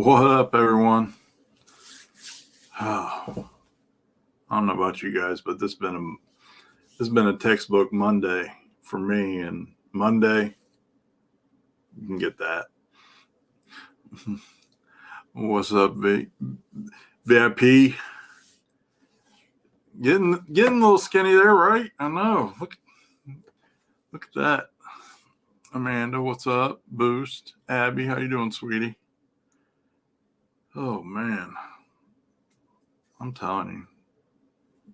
What up, everyone? Oh, I don't know about you guys, but this has been a textbook Monday for me. And Monday, you can get that. What's up, VIP? Getting a little skinny there, right? I know. Look at that. Amanda, what's up? Boost. Abby, how you doing, sweetie? Oh man, I'm telling you,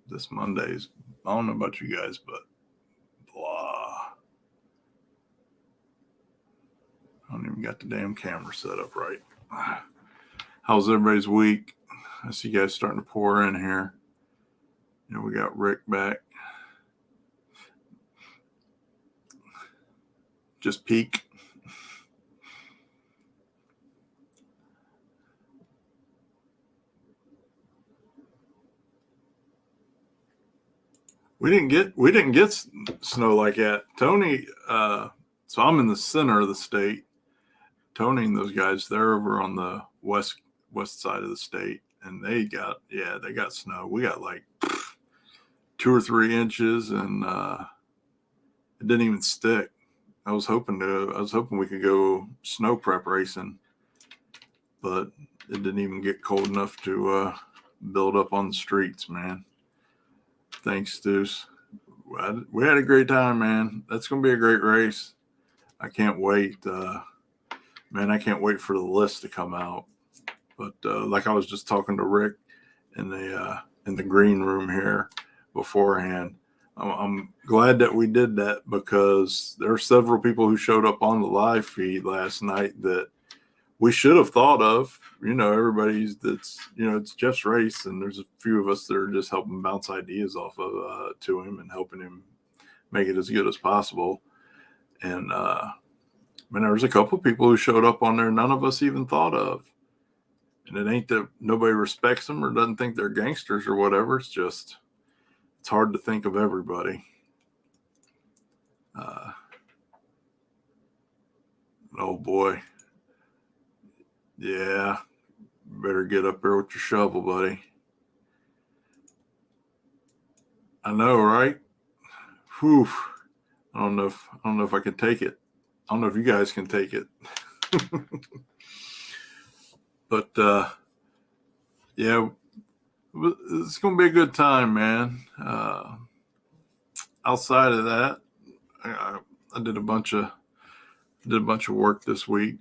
this Monday's. I don't know about you guys, but blah. I don't even got the damn camera set up right. How's everybody's week? I see you guys starting to pour in here. We got Rick back. Just peek. We didn't get snow like that. Tony, so I'm in the center of the state. Tony and those guys, they're over on the west side of the state, and they got snow. We got like 2 or 3 inches, and it didn't even stick. I was hoping we could go snow prep racing, but it didn't even get cold enough to build up on the streets, man. Thanks, Deuce. We had a great time, man. That's going to be a great race. I can't wait. Man, I can't wait for the list to come out. But like I was just talking to Rick in the green room here beforehand, I'm glad that we did that, because there are several people who showed up on the live feed last night that we should have thought of. It's Jeff's race, and there's a few of us that are just helping bounce ideas off of to him and helping him make it as good as possible. And there was a couple people who showed up on there none of us even thought of. And it ain't that nobody respects them or doesn't think they're gangsters or whatever. It's just, it's hard to think of everybody. Oh boy. Yeah. Better get up there with your shovel, buddy. I know, right? Whew. I don't know if I can take it. I don't know if you guys can take it. But yeah, it's gonna be a good time, man. Outside of that, I did a bunch of work this week.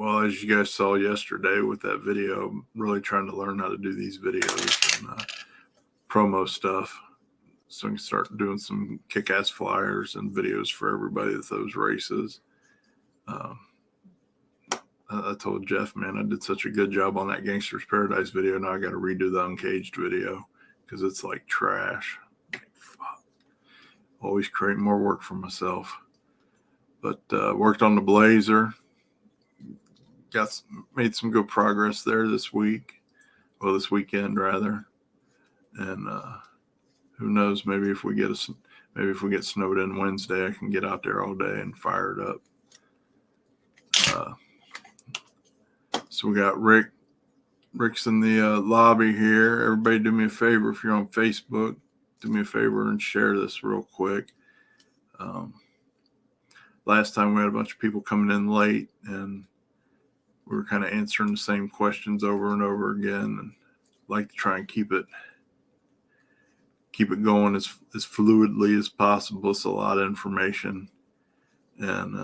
Well, as you guys saw yesterday with that video, I'm really trying to learn how to do these videos and promo stuff, so I can start doing some kick-ass flyers and videos for everybody at those races. I told Jeff, man, I did such a good job on that Gangster's Paradise video. Now I got to redo the Uncaged video because it's like trash. Fuck. Always create more work for myself. But worked on the Blazer. Made some good progress there this weekend rather. And who knows? Maybe if we get snowed in Wednesday, I can get out there all day and fire it up. So we got Rick. Rick's in the lobby here. Everybody do me a favor. If you're on Facebook, do me a favor and share this real quick. Last time we had a bunch of people coming in late, and we were kind of answering the same questions over and over again, and like to try and keep it going as fluidly as possible. It's a lot of information, and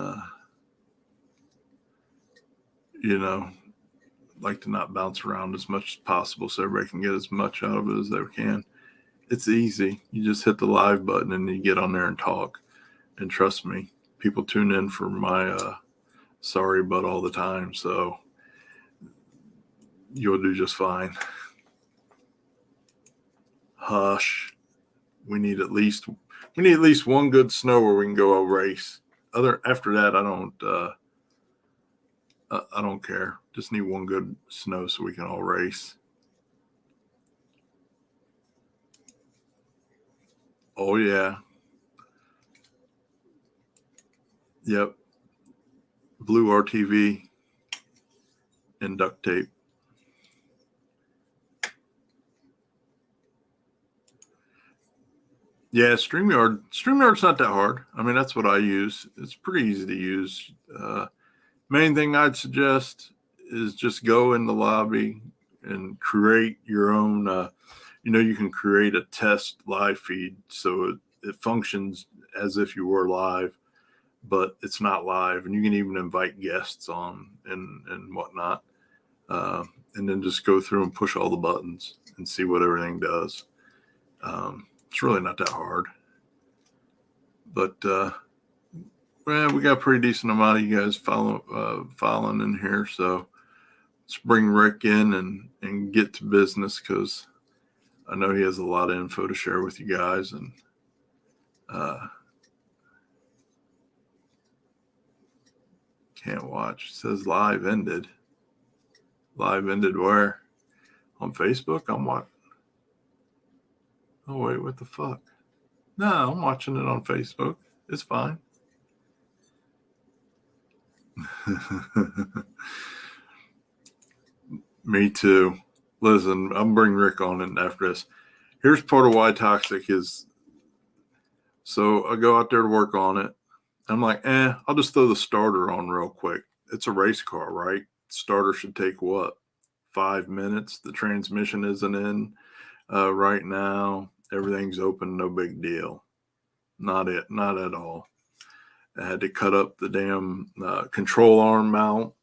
like to not bounce around as much as possible so everybody can get as much out of it as they can. It's easy. You just hit the live button and you get on there and talk. And trust me, people tune in for my sorry butt all the time, so you'll do just fine. Hush. We need at least one good snow where we can go a race. After that, I don't care. Just need one good snow so we can all race. Oh yeah. Yep. Blue RTV. and duct tape. Yeah, StreamYard's not that hard. I mean, that's what I use. It's pretty easy to use. Main thing I'd suggest is just go in the lobby and create your own. You can create a test live feed so it functions as if you were live, but it's not live, and you can even invite guests on and whatnot, and then just go through and push all the buttons and see what everything does. It's really not that hard, but we got a pretty decent amount of you guys following in here, so let's bring Rick in and get to business, because I know he has a lot of info to share with you guys. And can't watch. It says live ended. Live ended where? On Facebook? I'm watching. Oh, wait, what the fuck? No, I'm watching it on Facebook. It's fine. Me too. Listen, I'm bringing Rick on in after this. Here's part of why toxic is. So I go out there to work on it. I'm like, I'll just throw the starter on real quick. It's a race car, right? Starter should take what? 5 minutes. The transmission isn't in right now. Everything's open, no big deal. Not at all. I had to cut up the damn control arm mount.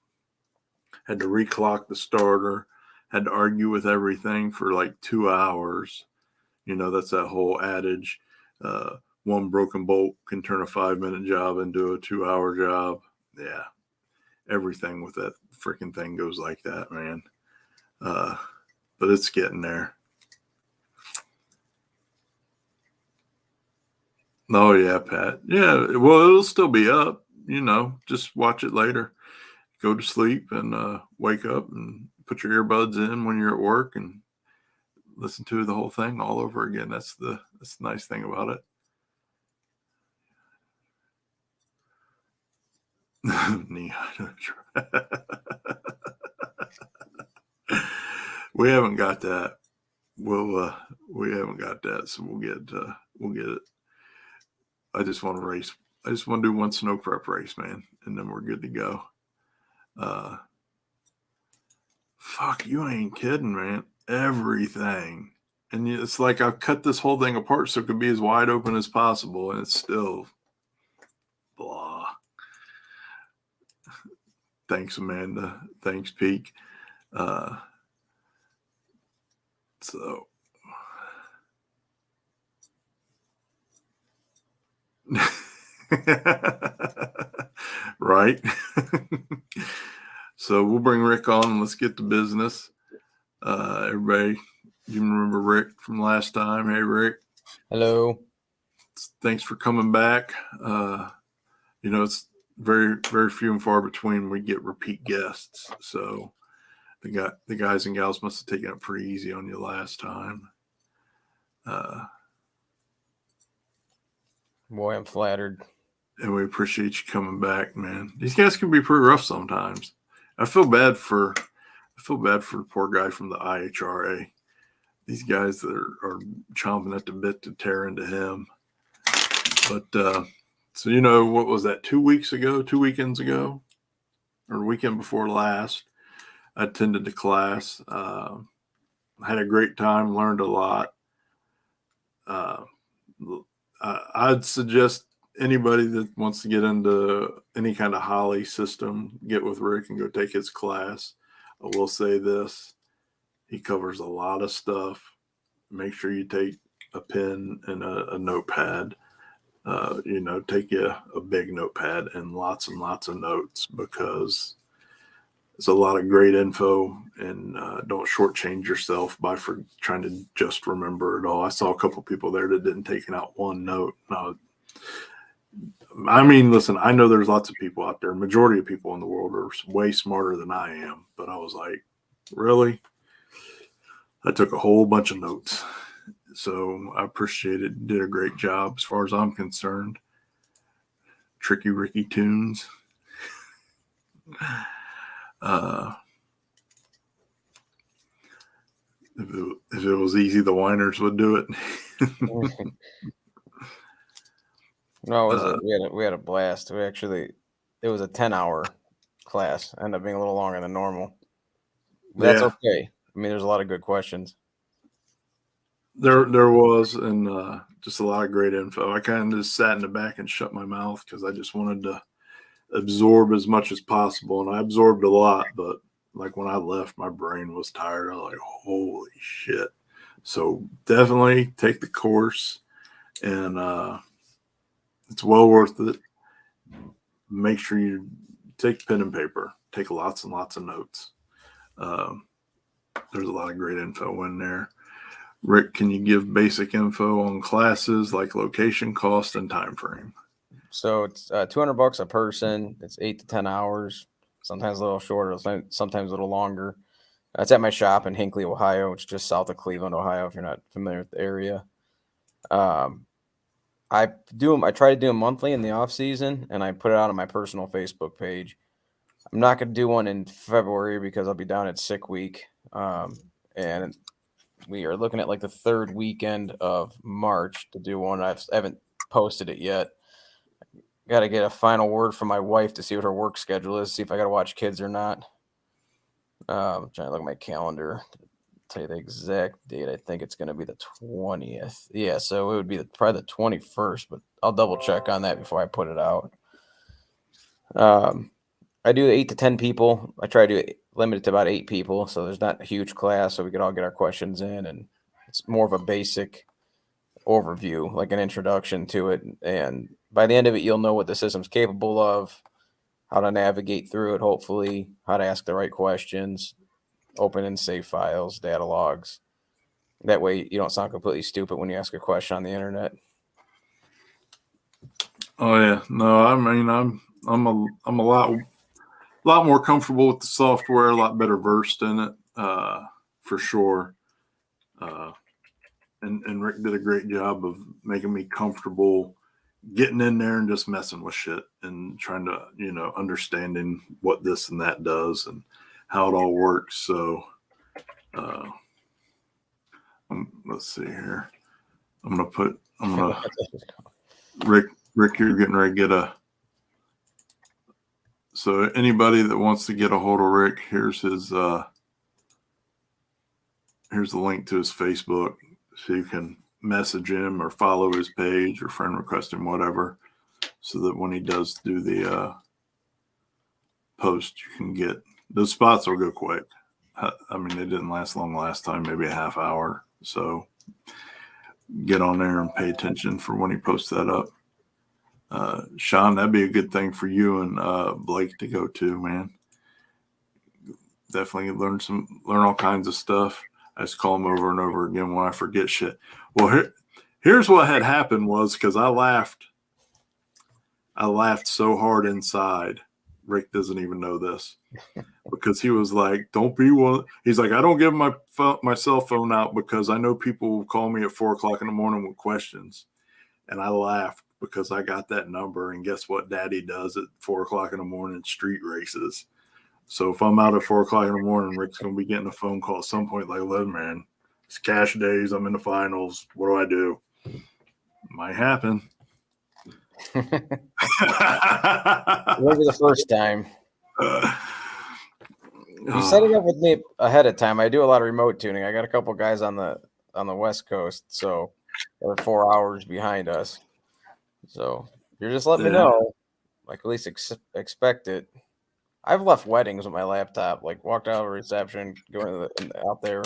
Had to reclock the starter. Had to argue with everything for like 2 hours. That's that whole adage. One broken bolt can turn a 5-minute job into a 2-hour job. Yeah. Everything with that freaking thing goes like that, man. But it's getting there. Oh, yeah, Pat. Yeah, well, it'll still be up. Just watch it later. Go to sleep and wake up and put your earbuds in when you're at work and listen to the whole thing all over again. That's the nice thing about it. We haven't got that. We haven't got that, so we'll get it. I just want to race. I just want to do one snow prep race, man, and then we're good to go. Fuck, you ain't kidding, man. Everything. And it's like I've cut this whole thing apart so it could be as wide open as possible, and it's still blah. Thanks, Amanda. Thanks, Peak. So right. So we'll bring Rick on and let's get to business. Everybody, you remember Rick from last time? Hey, Rick. Hello. Thanks for coming back. It's very, very few and far between we get repeat guests. So the guys and gals must have taken it pretty easy on you last time. Boy, I'm flattered. And we appreciate you coming back, man. These guys can be pretty rough sometimes. I feel bad for the poor guy from the IHRA. These guys that are chomping at the bit to tear into him. But so what was that? 2 weekends ago, or the weekend before last? I attended the class. I had a great time. Learned a lot. I'd suggest anybody that wants to get into any kind of Holley system, get with Rick and go take his class. I will say this. He covers a lot of stuff. Make sure you take a pen and a notepad. Take you a big notepad and lots of notes, because it's a lot of great info, and don't shortchange yourself by trying to just remember it all. I saw a couple people there that didn't take out one note. No, I mean, listen, I know there's lots of people out there. Majority of people in the world are way smarter than I am, but I was like, really? I took a whole bunch of notes. So I appreciate it. Did a great job as far as I'm concerned. Tricky Ricky Tunes. If it was easy, the whiners would do it. No, it was we had a blast. It was a 10-hour class. Ended up being a little longer than normal. But that's okay. I mean, there's a lot of good questions. There was, and just a lot of great info. I kind of just sat in the back and shut my mouth because I just wanted to absorb as much as possible, and I absorbed a lot. But like when I left, my brain was tired. I was like, "Holy shit!" So definitely take the course, and it's well worth it. Make sure you take pen and paper. Take lots and lots of notes. There's a lot of great info in there. Rick, can you give basic info on classes like location, cost, and time frame? So it's $200 a person. It's 8 to 10 hours. Sometimes a little shorter, sometimes a little longer. It's at my shop in Hinckley, Ohio. It's just south of Cleveland, Ohio. If you're not familiar with the area, I try to do them monthly in the off season, and I put it out on my personal Facebook page. I'm not going to do one in February because I'll be down at sick week, and we are looking at like the third weekend of March to do one. I haven't posted it yet. Got to get a final word from my wife to see what her work schedule is, see if I got to watch kids or not. I'm trying to look at my calendar. Tell you the exact date. I think it's going to be the 20th. Yeah, so it would be probably the 21st, but I'll double check on that before I put it out. I do 8 to 10 people. I try to limit it to about 8 people, so there's not a huge class, so we could all get our questions in, and it's more of a basic overview, like an introduction to it. And by the end of it, you'll know what the system's capable of, how to navigate through it, hopefully, how to ask the right questions, open and save files, data logs. That way you don't sound completely stupid when you ask a question on the internet. Oh yeah, no, I mean I'm a lot more comfortable with the software, a lot better versed in it, for sure. And Rick did a great job of making me comfortable getting in there and just messing with shit and trying to, understanding what this and that does and how it all works. So, let's see here. Rick, you're getting ready to get so anybody that wants to get a hold of Rick, here's the link to his Facebook. So you can message him or follow his page or friend request him, whatever, so that when he does do the post, you can get those spots will go quick. I mean, they didn't last long last time, maybe a half hour. So get on there and pay attention for when he posts that up. Sean, that'd be a good thing for you and Blake to go to, man. Definitely learn all kinds of stuff. I just call him over and over again when I forget shit. Well, here's what had happened was because I laughed so hard inside. Rick doesn't even know this because he was like, "Don't be one." He's like, "I don't give my cell phone out because I know people will call me at 4:00 in the morning with questions." And I laughed because I got that number. And guess what Daddy does at 4:00 in the morning? Street races. So if I'm out at 4:00 in the morning, Rick's going to be getting a phone call at some point like, "Listen, man, it's cash days. I'm in the finals. What do? Might happen." It won't be the first time. You set it up with me ahead of time. I do a lot of remote tuning. I got a couple guys on the West Coast, so they're 4 hours behind us. So you're just letting me know, like at least expect it. I've left weddings with my laptop, like walked out of a reception, going out there,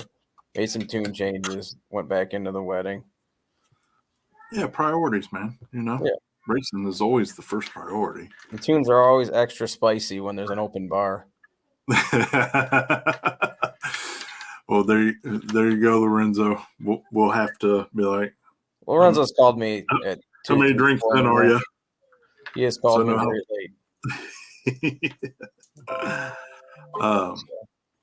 made some tune changes, went back into the wedding. Yeah, priorities, man. Yeah. Racing is always the first priority. The tunes are always extra spicy when there's an open bar. Well, there you go, Lorenzo. We'll have to be like. Lorenzo's called me at 2. How many drinks in are you? He has called me very late.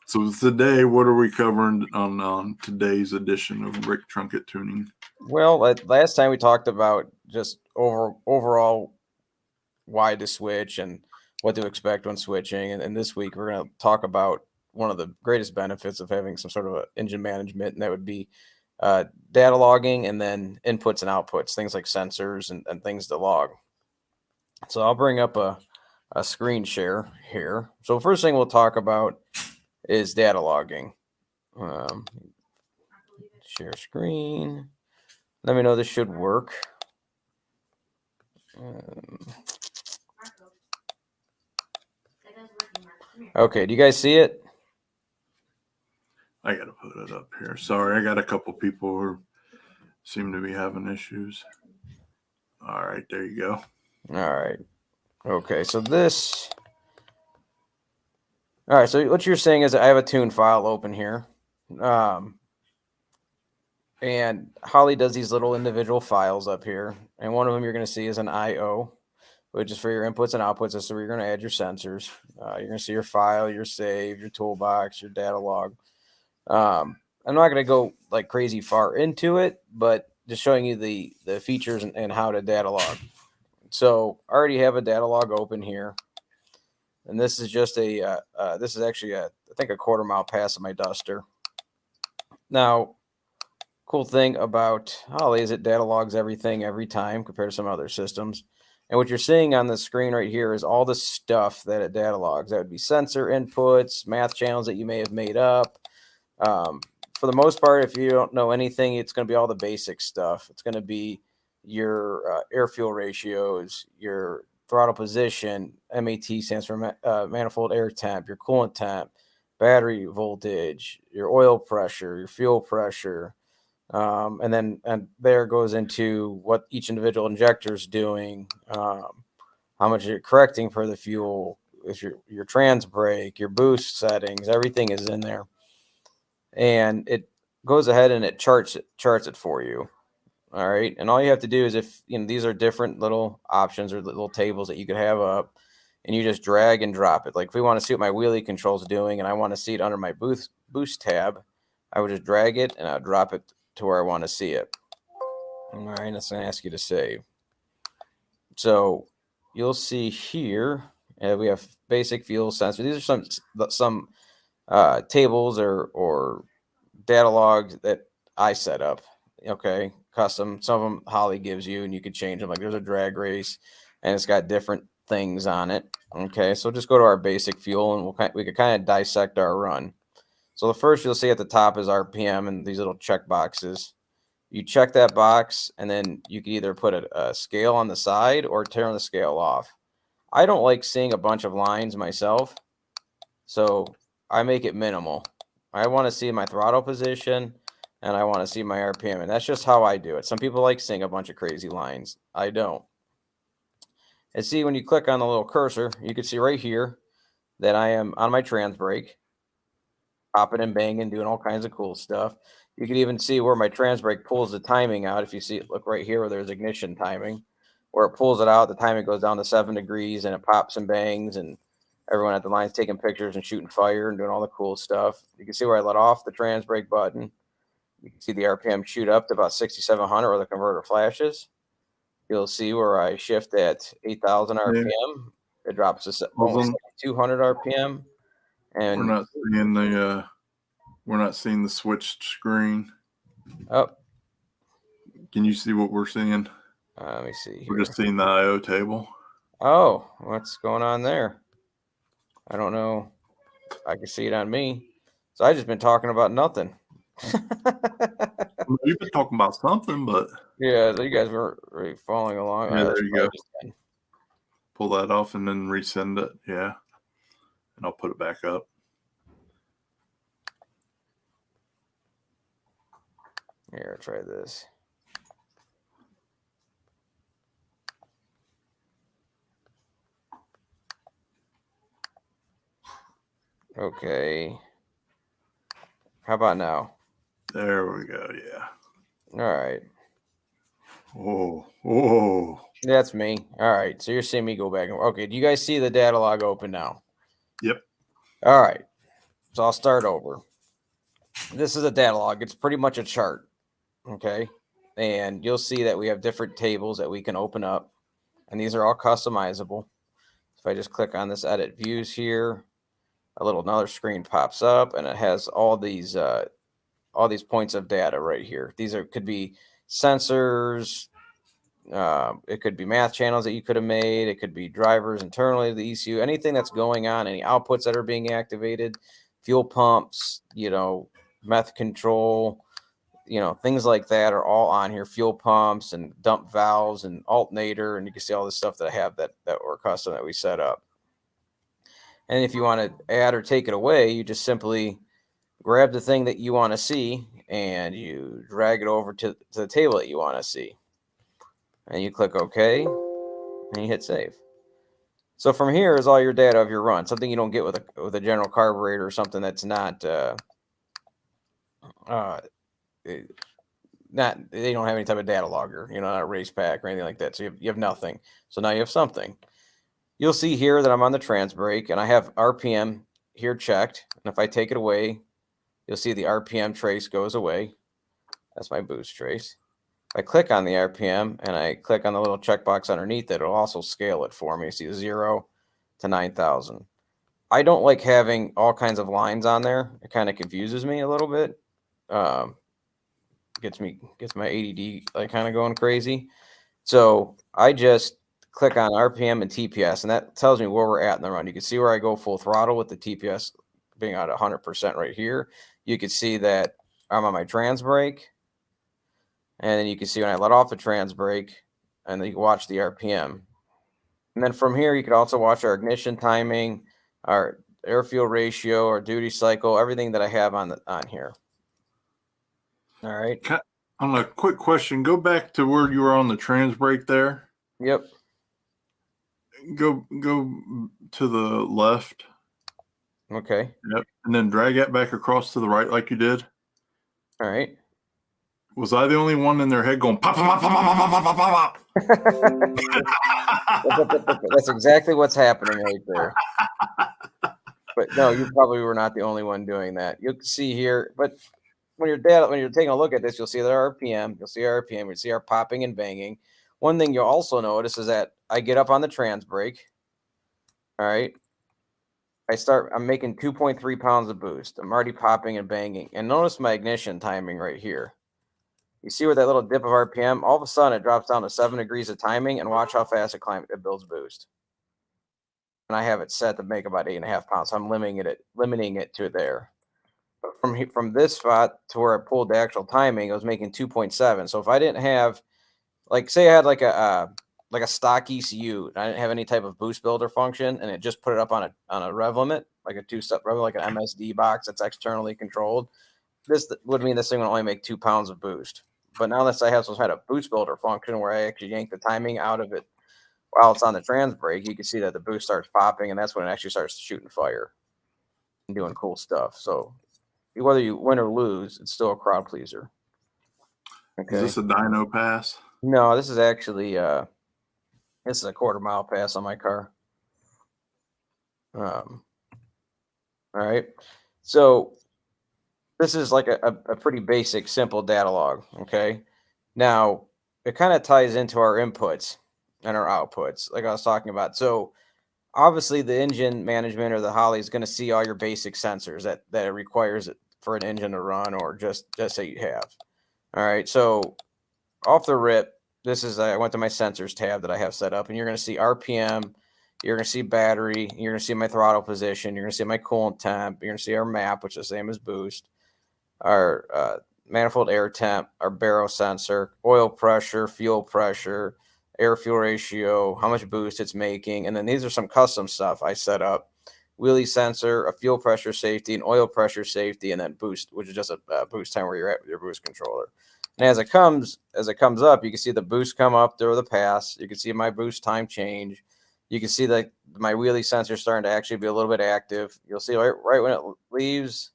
So today, what are we covering on today's edition of Rick Trunkett Tuning? Well, last time we talked about just overall why to switch and what to expect when switching, and this week we're going to talk about one of the greatest benefits of having some sort of a engine management, and that would be data logging and then inputs and outputs, things like sensors and things to log. So I'll bring up a screen share here. So first thing we'll talk about is data logging. Share screen. Let me know this should work. Okay, do you guys see it? I got to put it up here. Sorry, I got a couple people who seem to be having issues. All right, there you go. All right. Okay, so this. All right, so what you're saying is I have a tune file open here. And Holley does these little individual files up here. And one of them you're going to see is an IO, which is for your inputs and outputs. That's where you're going to add your sensors. You're going to see your file, your save, your toolbox, your data log. I'm not going to go like crazy far into it, but just showing you the features and how to data log. So I already have a data log open here. And this is just this is actually I think a 1/4 mile pass of my duster. Now, cool thing about Holley is it data logs everything every time compared to some other systems. And what you're seeing on the screen right here is all the stuff that it data logs. That would be sensor inputs, math channels that you may have made up. For the most part, if you don't know anything, it's going to be all the basic stuff. It's going to be your air-fuel ratios, your throttle position, MAT stands for manifold air temp, your coolant temp, battery voltage, your oil pressure, your fuel pressure, and there goes into what each individual injector is doing, how much you're correcting for the fuel, if your trans brake, your boost settings, everything is in there. And it goes ahead and it charts it for you. All right. And all you have to do is, if these are different little options or little tables that you could have up, and you just drag and drop it. Like if we want to see what my wheelie control is doing and I want to see it under my boost tab, I would just drag it and I'll drop it to where I want to see it. All right. That's going to ask you to save. So you'll see here, we have basic fuel sensor. These are some tables or data logs that I set up. Okay, custom. Some of them Holley gives you, and you can change them. Like there's a drag race, and it's got different things on it. Okay, so just go to our basic fuel, and we could kind of dissect our run. So the first you'll see at the top is RPM, and these little check boxes. You check that box, and then you can either put a scale on the side or turn the scale off. I don't like seeing a bunch of lines myself, so I make it minimal. I want to see my throttle position and I want to see my RPM. And that's just how I do it. Some people like seeing a bunch of crazy lines. I don't. And see, when you click on the little cursor, you can see right here that I am on my trans brake, popping and banging, doing all kinds of cool stuff. You can even see where my trans brake pulls the timing out. If you see it, look right here where there's ignition timing, where it pulls it out, the timing goes down to 7 degrees and it pops and bangs, and everyone at the line's taking pictures and shooting fire and doing all the cool stuff. You can see where I let off the trans brake button. You can see the RPM shoot up to about 6,700 where the converter flashes. You'll see where I shift at 8,000 RPM. Yeah. It drops to almost 200 RPM. And we're not seeing the switched screen. Oh, can you see what we're seeing? Let me see here. We're just seeing the IO table. Oh, what's going on there? I don't know. I can see it on me. So I just been talking about nothing. You've been talking about something, but yeah, you guys were really following along. Yeah, there you go. Pull that off and then resend it. Yeah, and I'll put it back up. Here, try this. Okay. How about now? There we go. Yeah. All right. Oh. That's me. All right. So you're seeing me go back. Okay. Do you guys see the data log open now? Yep. All right. So I'll start over. This is a data log. It's pretty much a chart. Okay. And you'll see that we have different tables that we can open up. And these are all customizable. If I just click on this edit views here, another screen pops up, and it has all these points of data right here. These could be sensors. It could be math channels that you could have made. It could be drivers internally to the ECU, anything that's going on, any outputs that are being activated, fuel pumps, meth control, things like that are all on here. Fuel pumps and dump valves and alternator, and you can see all the stuff that I have that were custom that we set up. And if you want to add or take it away, you just simply grab the thing that you want to see and you drag it over to the table that you want to see. And you click OK, and you hit save. So from here is all your data of your run. Something you don't get with a general carburetor, or something that's not they don't have any type of data logger, not a race pack or anything like that. So you have nothing. So now you have something. You'll see here that I'm on the trans brake, and I have RPM here checked. And if I take it away, you'll see the RPM trace goes away. That's my boost trace. I click on the RPM and I click on the little checkbox underneath it, it'll also scale it for me. See 0 to 9,000. I don't like having all kinds of lines on there. It kind of confuses me a little bit. Gets my ADD like kind of going crazy. So I just click on RPM and TPS, and that tells me where we're at in the run. You can see where I go full throttle with the TPS being at 100% right here. You can see that I'm on my trans brake. And then you can see when I let off the trans brake, and then you can watch the RPM. And then from here, you can also watch our ignition timing, our air fuel ratio, our duty cycle, everything that I have on here. All right. On a quick question, go back to where you were on the trans brake there. Yep. Go to the left. Okay. Yep. And then drag that back across to the right like you did. All right. Was I the only one in their head going pop, pop, pop, pop, pop, pop, pop, pop? That's exactly what's happening right there. But no, you probably were not the only one doing that. You'll see here, but when you're taking a look at this, you'll see the RPM, you'll see our popping and banging. One thing you'll also notice is that I get up on the trans brake. All right. I'm making 2.3 pounds of boost. I'm already popping and banging. And notice my ignition timing right here. You see where that little dip of RPM, all of a sudden it drops down to 7 degrees of timing, and watch how fast it builds boost. And I have it set to make about 8.5 pounds. So I'm limiting it to there. But from this spot to where I pulled the actual timing, it was making 2.7. So if I didn't have, like, say I had like a stock ECU, and I didn't have any type of boost builder function, and it just put it up on a rev limit, like a 2-step rev, like an MSD box that's externally controlled, this would mean this thing would only make 2 pounds of boost. But now that I have some kind of boost builder function where I actually yank the timing out of it while it's on the trans brake, you can see that the boost starts popping, and that's when it actually starts shooting fire and doing cool stuff. So whether you win or lose, it's still a crowd pleaser. Okay. Is this a dyno pass? No, this is actually this is a 1/4 mile pass on my car. All right. So this is like a pretty basic, simple data log. Okay. Now it kind of ties into our inputs and our outputs, like I was talking about. So obviously the engine management or the Holley is going to see all your basic sensors that it requires for an engine to run, or just say you have. All right. So off the rip, I went to my sensors tab that I have set up, and you're going to see RPM, you're going to see battery, you're going to see my throttle position, you're going to see my coolant temp, you're going to see our map, which is the same as boost, our manifold air temp, our baro sensor, oil pressure, fuel pressure, air fuel ratio, how much boost it's making. And then these are some custom stuff I set up: wheelie sensor, a fuel pressure safety, an oil pressure safety, and then boost, which is just a boost time where you're at with your boost controller. And as it comes up, you can see the boost come up through the pass. You can see my boost time change. You can see that my wheelie sensor is starting to actually be a little bit active. You'll see right when it leaves,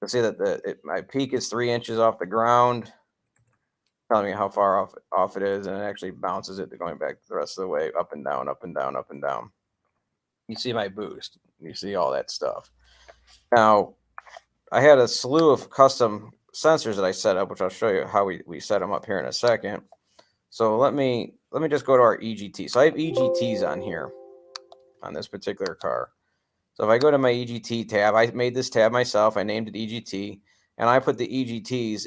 you'll see that my peak is 3 inches off the ground, telling me how far off it is, and it actually bounces it going back the rest of the way, up and down, up and down, up and down. You see my boost. You see all that stuff. Now, I had a slew of custom sensors that I set up, which I'll show you how we set them up here in a second. So let me just go to our EGT. So I have EGTs on here on this particular car. So if I go to my EGT tab, I made this tab myself. I named it EGT, and I put the EGTs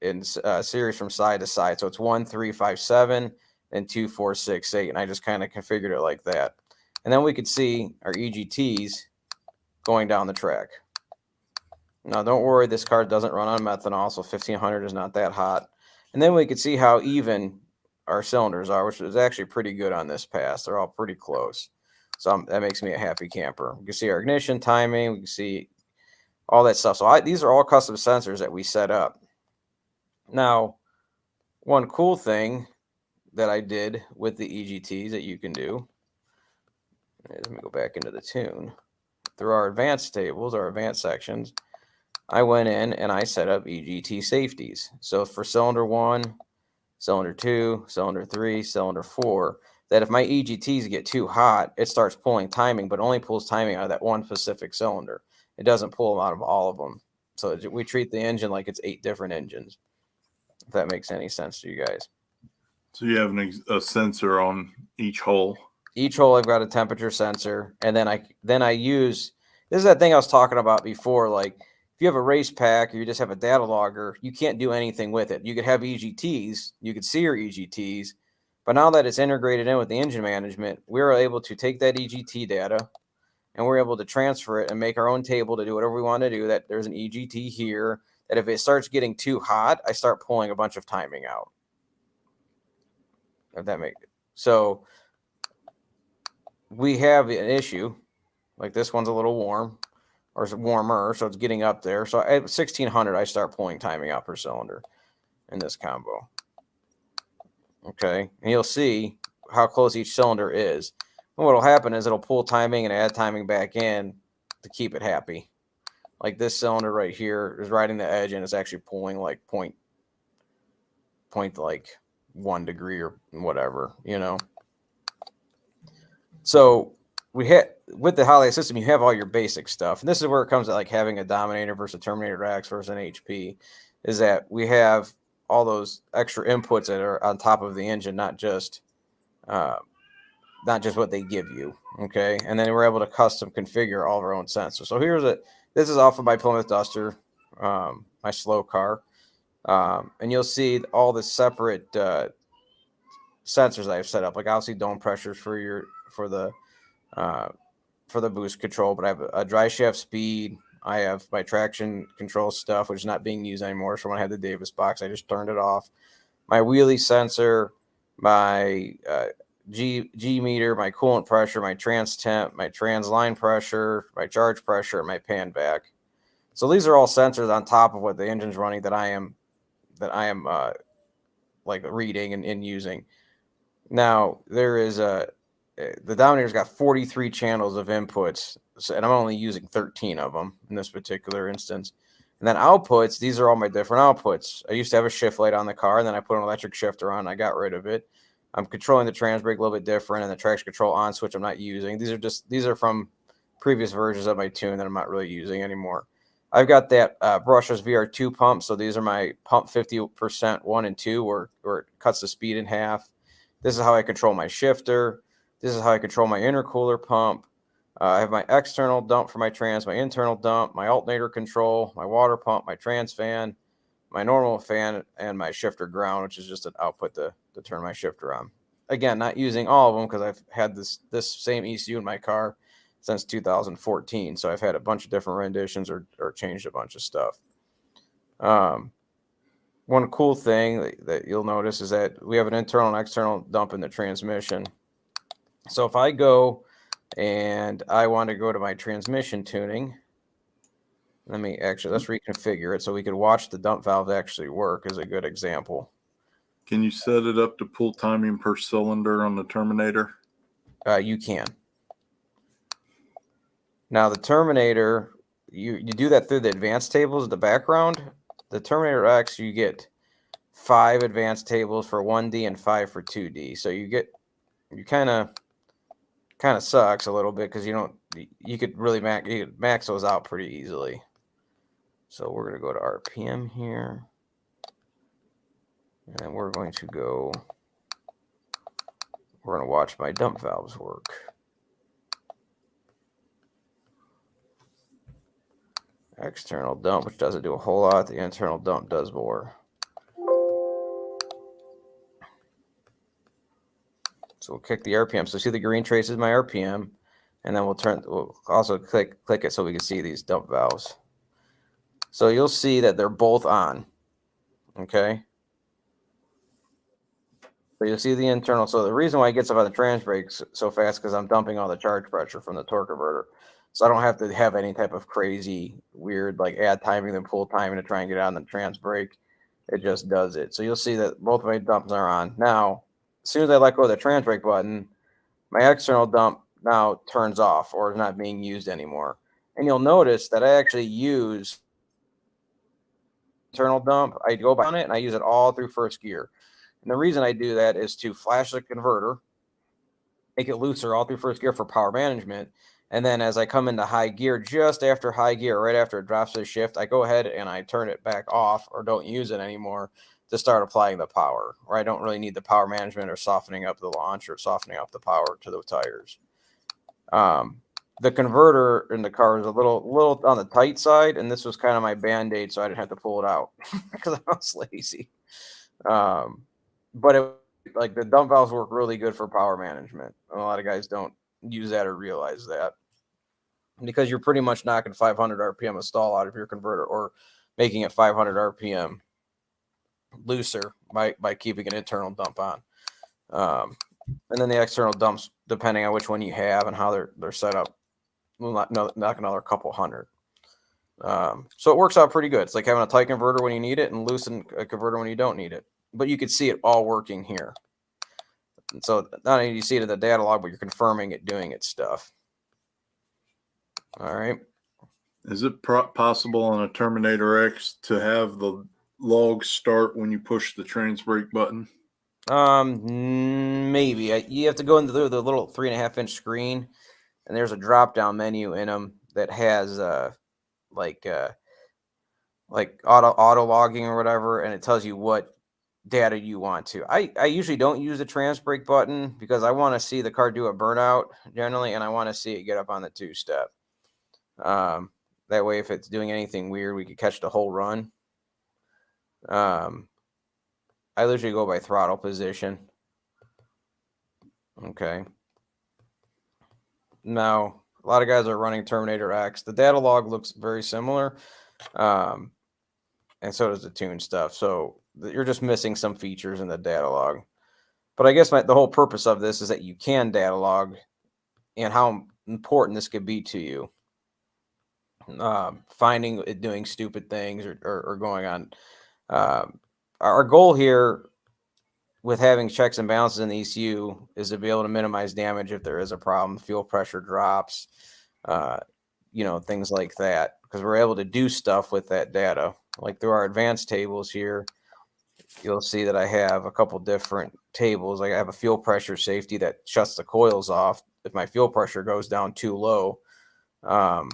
in series from side to side. So it's 1, 3, 5, 7, and 2, 4, 6, 8, and I just kind of configured it like that. And then we could see our EGTs going down the track. Now, don't worry, this car doesn't run on methanol, so 1500 is not that hot. And then we could see how even our cylinders are, which is actually pretty good on this pass. They're all pretty close. So that makes me a happy camper. We can see our ignition timing. We can see all that stuff. So these are all custom sensors that we set up. Now, one cool thing that I did with the EGTs that you can do, let me go back into the tune. Through our advanced tables, our advanced sections, I went in and I set up EGT safeties. So for cylinder 1, cylinder 2, cylinder 3, cylinder 4, that if my EGTs get too hot, it starts pulling timing, but only pulls timing out of that one specific cylinder. It doesn't pull them out of all of them. So we treat the engine like it's 8 different engines, if that makes any sense to you guys. So you have a sensor on each hole. Each hole I've got a temperature sensor, and then I use, this is that thing I was talking about before, like if you have a race pack or you just have a data logger, you can't do anything with it. You could have EGTs, you could see your EGTs, but now that it's integrated in with the engine management, we're able to take that EGT data and we're able to transfer it and make our own table to do whatever we want to do. That there's an EGT here, that if it starts getting too hot, I start pulling a bunch of timing out. If that makes it. So we have an issue, like this one's a little warm or warmer, so it's getting up there. So at 1600, I start pulling timing out per cylinder in this combo. Okay, and you'll see how close each cylinder is. And what'll happen is it'll pull timing and add timing back in to keep it happy. Like this cylinder right here is riding the edge and it's actually pulling like point like 1 degree or whatever, you know. So we hit with the Holley system, you have all your basic stuff. And this is where it comes to like having a Dominator versus a Terminator X versus an HP, is that we have all those extra inputs that are on top of the engine, not just what they give you. Okay. And then we're able to custom configure all of our own sensors. So this is off of my Plymouth Duster, my slow car. And you'll see all the separate sensors I've set up, like obviously dome pressures for the boost control, but I have a dry shaft speed. I have my traction control stuff, which is not being used anymore. So when I had the Davis box, I just turned it off. My wheelie sensor, my G meter, my coolant pressure, my trans temp, my trans line pressure, my charge pressure, and my pan back. So these are all sensors on top of what the engine's running that I am like reading and using. Now there is the Dominator's got 43 channels of inputs, and I'm only using 13 of them in this particular instance. And then outputs, these are all my different outputs. I used to have a shift light on the car, and then I put an electric shifter on. I got rid of it. I'm controlling the trans brake a little bit different, and the traction control on switch I'm not using. These are from previous versions of my tune that I'm not really using anymore. I've got that brushless VR2 pump, so these are my pump 50% 1 and 2, where it cuts the speed in half. This is how I control my shifter. This is how I control my intercooler pump. I have my external dump for my trans, my internal dump, my alternator control, my water pump, my trans fan, my normal fan, and my shifter ground, which is just an output to turn my shifter on. Again, not using all of them because I've had this same ECU in my car since 2014. So I've had a bunch of different renditions or changed a bunch of stuff. One cool thing that you'll notice is that we have an internal and external dump in the transmission. So if I go and I want to go to my transmission tuning, let's reconfigure it so we could watch the dump valve actually work is a good example. Can you set it up to pull timing per cylinder on the Terminator? You can. Now the Terminator, you do that through the advanced tables in the background. The Terminator X, you get 5 advanced tables for 1D and 5 for 2D. So you kind of sucks a little bit because you could really max those out pretty easily. So we're going to go to RPM here. And we're going to watch my dump valves work. external dump, which doesn't do a whole lot. The internal dump does more. So we'll kick the RPM. So see the green traces my RPM, and then we'll also click it so we can see these dump valves. So you'll see that they're both on. Okay. So you'll see the internal. So the reason why it gets up on the trans brake so fast because I'm dumping all the charge pressure from the torque converter. So I don't have to have any type of crazy weird like add timing and pull timing to try and get on the trans brake. It just does it. So you'll see that both my dumps are on. Now, as soon as I let go of the trans brake button, my external dump now turns off or is not being used anymore. And you'll notice that I actually use internal dump. I go on it and I use it all through first gear. And the reason I do that is to flash the converter, make it looser all through first gear for power management. And then as I come into high gear, just after high gear, right after it drops to the shift, I go ahead and I turn it back off or don't use it anymore to start applying the power, or I don't really need the power management or softening up the launch or softening up the power to the tires. The converter in the car is a little on the tight side, and this was kind of my Band-Aid, so I didn't have to pull it out because I was lazy. But like the dump valves work really good for power management. A lot of guys don't use that or realize that because you're pretty much knocking 500 RPM of stall out of your converter or making it 500 RPM looser by keeping an internal dump on. And then the external dumps, depending on which one you have and how they're set up, will knock another couple hundred. So it works out pretty good. It's like having a tight converter when you need it and loosen a converter when you don't need it. But you can see it all working here. And so not only do you see it in the data log, but you're confirming it doing its stuff. All right. Is it possible on a Terminator X to have the log start when you push the trans brake button? Maybe. You have to go into the little 3.5-inch screen, and there's a drop-down menu in them that has like auto logging or whatever, and it tells you what data you want to. I usually don't use the trans brake button because I want to see the car do a burnout generally, and I want to see it get up on the two-step. That way, if it's doing anything weird, we could catch the whole run. I usually go by throttle position. Okay. Now, a lot of guys are running Terminator X. The data log looks very similar. And so does the tune stuff. So you're just missing some features in the data log. But I guess the whole purpose of this is that you can data log and how important this could be to you. Finding it doing stupid things or going on. Our goal here with having checks and balances in the ECU is to be able to minimize damage if there is a problem, fuel pressure drops, things like that, because we're able to do stuff with that data. Like through our advanced tables here, you'll see that I have a couple different tables. Like I have a fuel pressure safety that shuts the coils off if my fuel pressure goes down too low while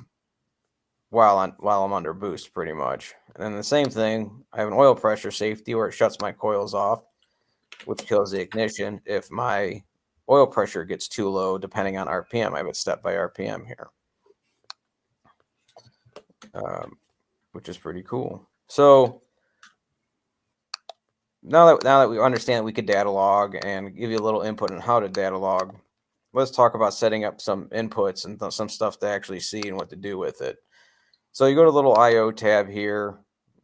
I'm under boost pretty much. And then the same thing, I have an oil pressure safety where it shuts my coils off, which kills the ignition if my oil pressure gets too low, depending on RPM. I have it set by RPM here, which is pretty cool. So now that we understand we could data log and give you a little input on how to data log, let's talk about setting up some inputs and some stuff to actually see and what to do with it. So you go to the little IO tab here,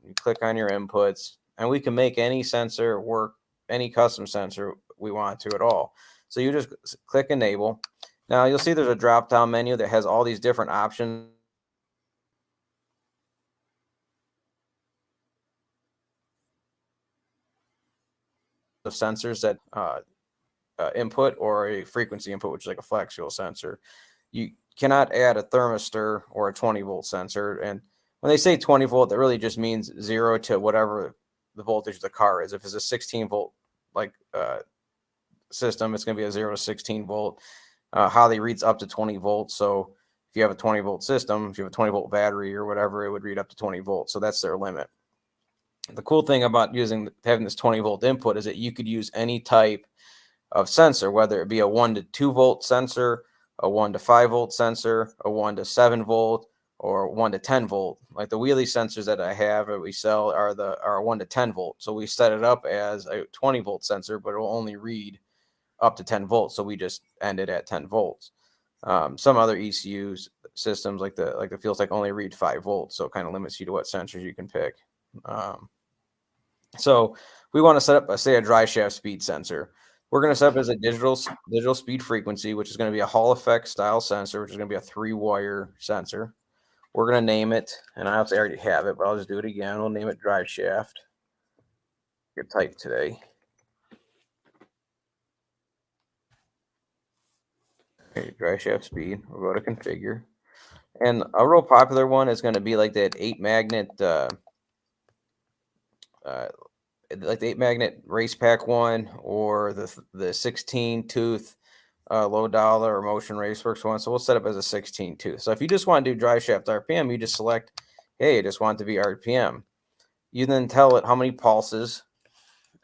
you click on your inputs, and we can make any sensor work, any custom sensor we want to at all. So you just click enable. Now you'll see there's a drop down menu that has all these different options. Of sensors that input or a frequency input, which is like a flex fuel sensor. You cannot add a thermistor or a 20-volt sensor. And when they say 20 volt, that really just means 0 to whatever the voltage of the car is. If it's a 16-volt system, it's going to be a 0 to 16 volt. Holley reads up to 20 volts. So if you have a 20-volt system, if you have a 20-volt battery or whatever, it would read up to 20 volts. So that's their limit. The cool thing about having this 20-volt input is that you could use any type of sensor, whether it be a 1 to 2 volt sensor, a 1 to 5 volt sensor, a 1 to 7 volt, or 1 to 10 volt. Like the wheelie sensors that I have that we sell are 1 to 10 volt. So we set it up as a 20 volt sensor, but it will only read up to 10 volts. So we just end it at 10 volts. Some other ECU systems like the Fuel Tech only read 5 volts. So it kind of limits you to what sensors you can pick. So we want to set up, say, a dry shaft speed sensor. We're going to set up as a digital speed frequency, which is going to be a Hall effect style sensor, which is going to be a 3-wire sensor. We're going to name it, and I obviously already have it, but I'll just do it again. We'll name it drive shaft. Get typed today. Okay, drive shaft speed. We'll go to configure. And a real popular one is going to be like that 8-magnet, like the 8-magnet race pack one, or the 16-tooth low dollar or Motion Raceworks one. So we'll set up as a 16-tooth. So if you just want to do drive shaft RPM, you just select, hey, I just want it to be RPM. You then tell it how many pulses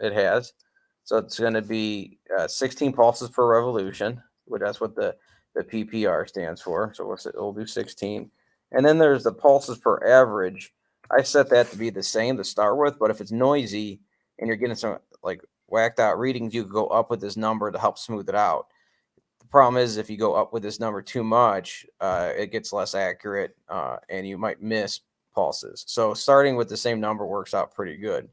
it has. So it's going to be 16 pulses per revolution, which that's what the PPR stands for. So we'll do 16. And then there's the pulses per average. I set that to be the same to start with, but if it's noisy and you're getting some like whacked out readings, you could go up with this number to help smooth it out. The problem is if you go up with this number too much, it gets less accurate and you might miss pulses. So starting with the same number works out pretty good.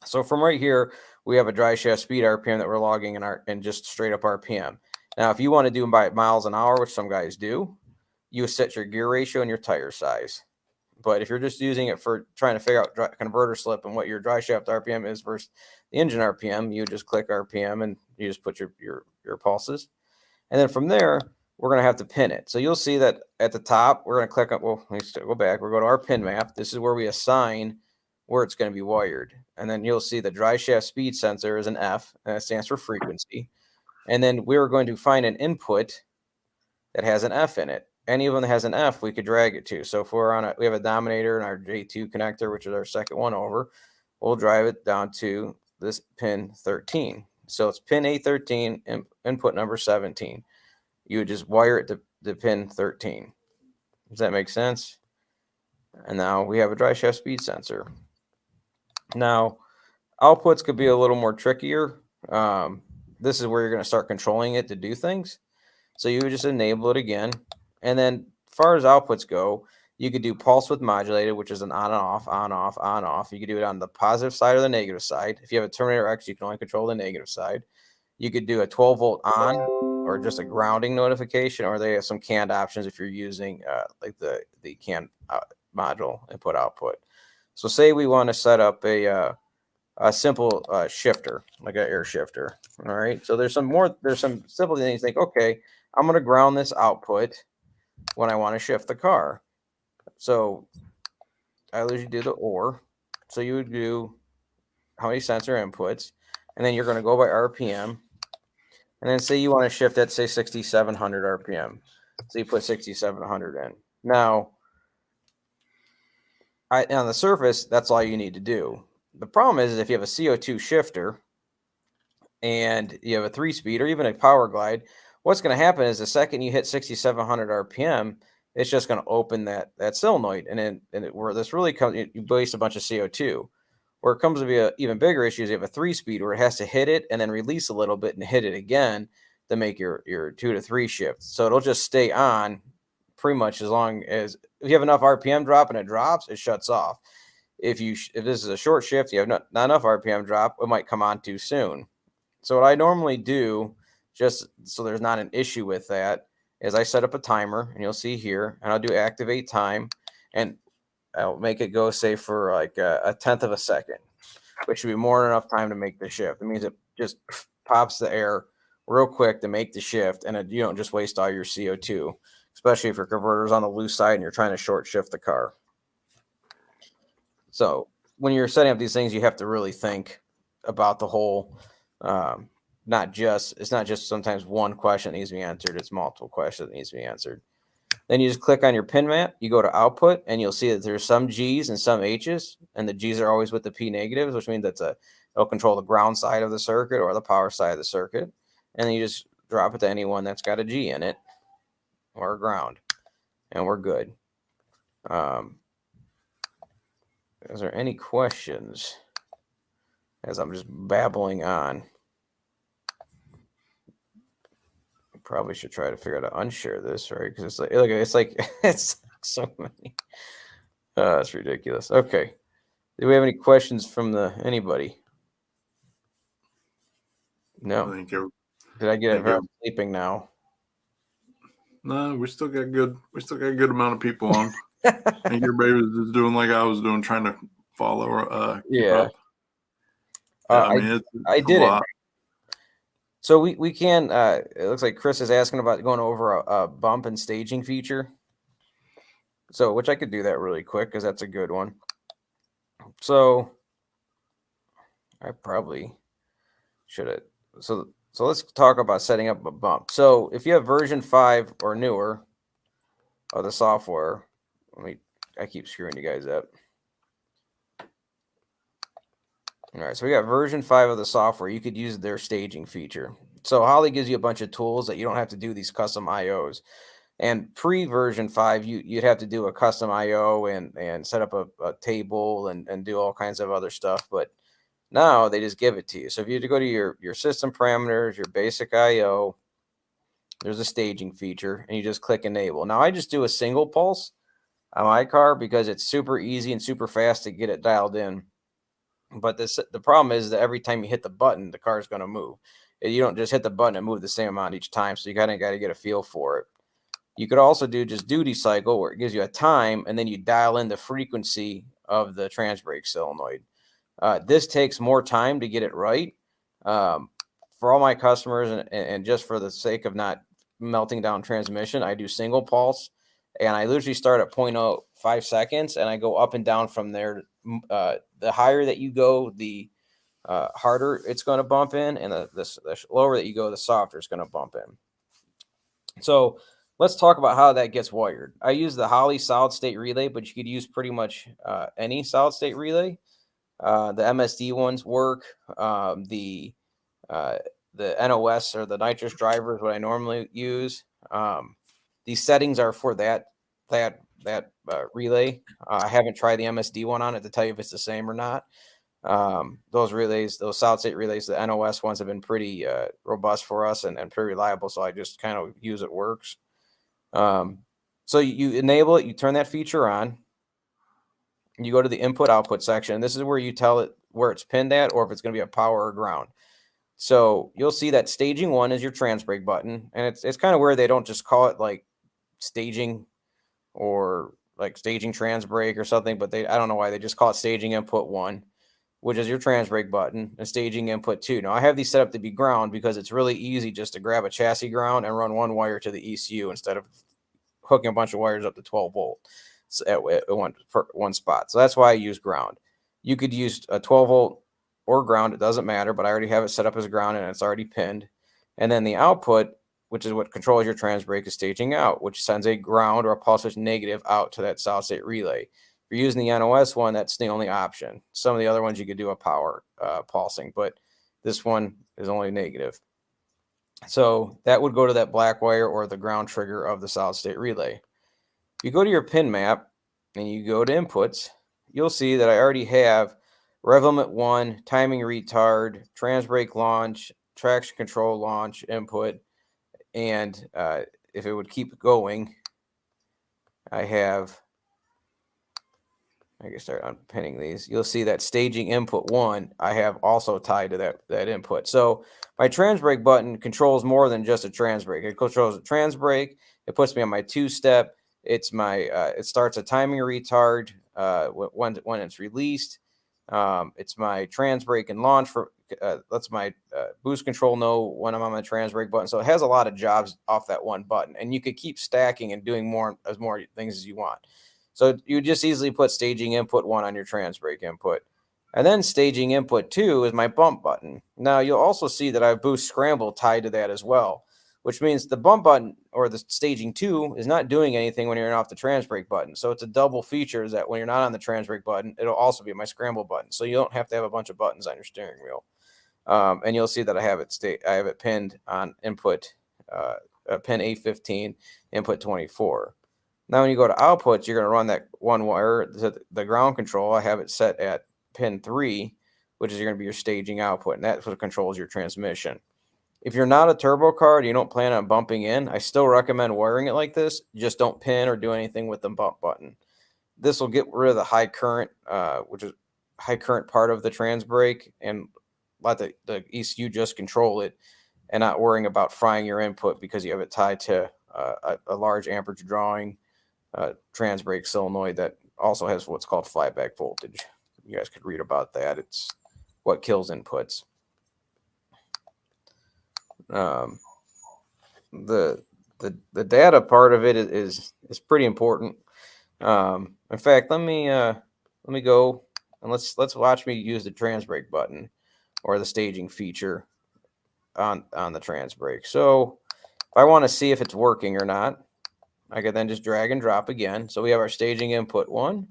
So from right here, we have a dry shaft speed RPM that we're logging in just straight up RPM. Now, if you want to do them by miles an hour, which some guys do, you set your gear ratio and your tire size. But if you're just using it for trying to figure out converter slip and what your dry shaft RPM is versus the engine RPM, you just click RPM and you just put your pulses. And then from there, we're going to have to pin it. So you'll see that at the top, we're going to click on, well, let's go back. We're going to our pin map. This is where we assign where it's going to be wired. And then you'll see the dry shaft speed sensor is an F, and that stands for frequency. And then we're going to find an input that has an F in it. Any of them that has an F, we could drag it to. So if we're on we have a Dominator and our J2 connector, which is our second one over, we'll drive it down to this pin 13. So it's pin A13, input number 17. You would just wire it to pin 13. Does that make sense? And now we have a dry shaft speed sensor. Now, outputs could be a little more trickier. This is where you're going to start controlling it to do things. So you would just enable it again. And then as far as outputs go, you could do pulse width modulated, which is an on and off, on, off, on, off. You could do it on the positive side or the negative side. If you have a Terminator X, you can only control the negative side. You could do a 12 volt on or just a grounding notification, or they have some canned options if you're using like the canned module input output. So say we want to set up a simple shifter, like an air shifter. All right. So there's some simple things. Think, okay, I'm going to ground this output when I want to shift the car. So I usually do the OR. So you would do how many sensor inputs, and then you're going to go by RPM. And then say you want to shift at, say, 6,700 RPM. So you put 6,700 in. Now, on the surface, that's all you need to do. The problem is if you have a CO2 shifter and you have a 3-speed or even a power glide, what's going to happen is the second you hit 6,700 RPM, it's just going to open that solenoid. And where this really comes, you waste a bunch of CO2. Where it comes to be an even bigger issue is you have a 3-speed where it has to hit it and then release a little bit and hit it again to make your 2 to 3 shift. So it'll just stay on pretty much as long as if you have enough RPM drop and it drops, it shuts off. If this is a short shift, you have not enough RPM drop, it might come on too soon. So what I normally do, just so there's not an issue with that, is I set up a timer, and you'll see here, and I'll do activate time, and I'll make it go, say, for like a tenth of a second, which should be more than enough time to make the shift. It means it just pops the air real quick to make the shift, and you don't just waste all your CO2, especially if your converter's on the loose side and you're trying to short shift the car. So when you're setting up these things, you have to really think about the whole, it's not just sometimes one question that needs to be answered. It's multiple questions that needs to be answered. Then you just click on your pin map, you go to output, and you'll see that there's some G's and some H's, and the G's are always with the P negatives, which means it'll control the ground side of the circuit or the power side of the circuit. And then you just drop it to anyone that's got a G in it or a ground, and we're good. Is there any questions as I'm just babbling on? I probably should try to figure out how to unshare this, right? Because it's like, look, it's like, it's so many. It's ridiculous. Okay. Do we have any questions from anybody? No. I think Did I get it? I'm sleeping now. No, we still got a good amount of people on. I think everybody was just doing like I was doing, trying to follow or keep up. Yeah, I mean, I did it. So we can. It looks like Chris is asking about going over a bump and staging feature. So, which I could do that really quick because that's a good one. So, I probably should have. So let's talk about setting up a bump. So, if you have version 5 or newer of the software, I keep screwing you guys up. All right, so we got version 5 of the software. You could use their staging feature. So Holley gives you a bunch of tools that you don't have to do these custom IOs. And pre-version 5, you'd have to do a custom IO and set up a table and do all kinds of other stuff. But now they just give it to you. So if you go to your system parameters, your basic IO, there's a staging feature, and you just click enable. Now I just do a single pulse on my car because it's super easy and super fast to get it dialed in. But the problem is that every time you hit the button, the car is going to move. You don't just hit the button and move the same amount each time. So you got to get a feel for it. You could also do just duty cycle, where it gives you a time, and then you dial in the frequency of the trans brake solenoid. This takes more time to get it right. For all my customers, and just for the sake of not melting down transmission, I do single pulse, and I literally start at 0.05 seconds, and I go up and down from there. The higher that you go, the harder it's going to bump in, and the lower that you go, the softer it's going to bump in. So let's talk about how that gets wired. I use the Holley solid state relay, but you could use pretty much any solid state relay. The MSD ones work. The NOS, or the nitrous driver, is what I normally use. These settings are for that relay. I haven't tried the MSD one on it to tell you if it's the same or not. Those relays, those solid state relays, the NOS ones have been pretty robust for us and pretty reliable. So I just kind of use it works. So you enable it, you turn that feature on, you go to the input output section. This is where you tell it where it's pinned at, or if it's going to be a power or ground. So you'll see that staging 1 is your trans brake button. And it's kind of weird they don't just call it like staging or like staging trans brake or something, but I don't know why they just call it staging input 1, which is your trans brake button, and staging input 2. Now I have these set up to be ground because it's really easy just to grab a chassis ground and run one wire to the ECU instead of hooking a bunch of wires up to 12 volt at one spot. So that's why I use ground. You could use a 12 volt or ground, it doesn't matter, but I already have it set up as ground and it's already pinned. And then the output, which is what controls your trans brake, is staging out, which sends a ground or a pulse switch negative out to that solid state relay. If you're using the NOS one, that's the only option. Some of the other ones you could do a power pulsing, but this one is only negative. So that would go to that black wire or the ground trigger of the solid state relay. If you go to your pin map and you go to inputs, you'll see that I already have rev limit 1, timing retard, trans brake launch, traction control launch input, and if it would keep going, I can start unpinning these. You'll see that staging input 1, I have also tied to that input. So my trans brake button controls more than just a trans brake. It controls a trans brake. It puts me on my 2-step. It's my it starts a timing retard when it's released. It's my trans brake and launch lets my boost control know when I'm on my trans brake button. So it has a lot of jobs off that one button, and you could keep stacking and doing more things as you want. So you just easily put staging input 1 on your trans brake input. And then staging input 2 is my bump button. Now you'll also see that I have boost scramble tied to that as well, which means the bump button or the staging 2 is not doing anything when you're off the trans brake button. So it's a double feature that when you're not on the trans brake button, it'll also be my scramble button. So you don't have to have a bunch of buttons on your steering wheel. And you'll see that I have it pinned on input pin A15, input 24. Now, when you go to outputs, you're going to run that one wire to the ground control. I have it set at pin 3, which is going to be your staging output, and that's what controls your transmission. If you're not a turbo car and you don't plan on bumping in, I still recommend wiring it like this. Just don't pin or do anything with the bump button. This will get rid of the high current, which is high current part of the trans brake, and let the ECU just control it and not worrying about frying your input because you have it tied to a large amperage drawing trans brake solenoid that also has what's called flyback voltage. You guys could read about that. It's what kills inputs. The data part of it is pretty important. In fact, let me go and let's watch me use the trans brake button or the staging feature on the trans brake. So if I want to see if it's working or not, I could then just drag and drop again. So we have our staging input 1,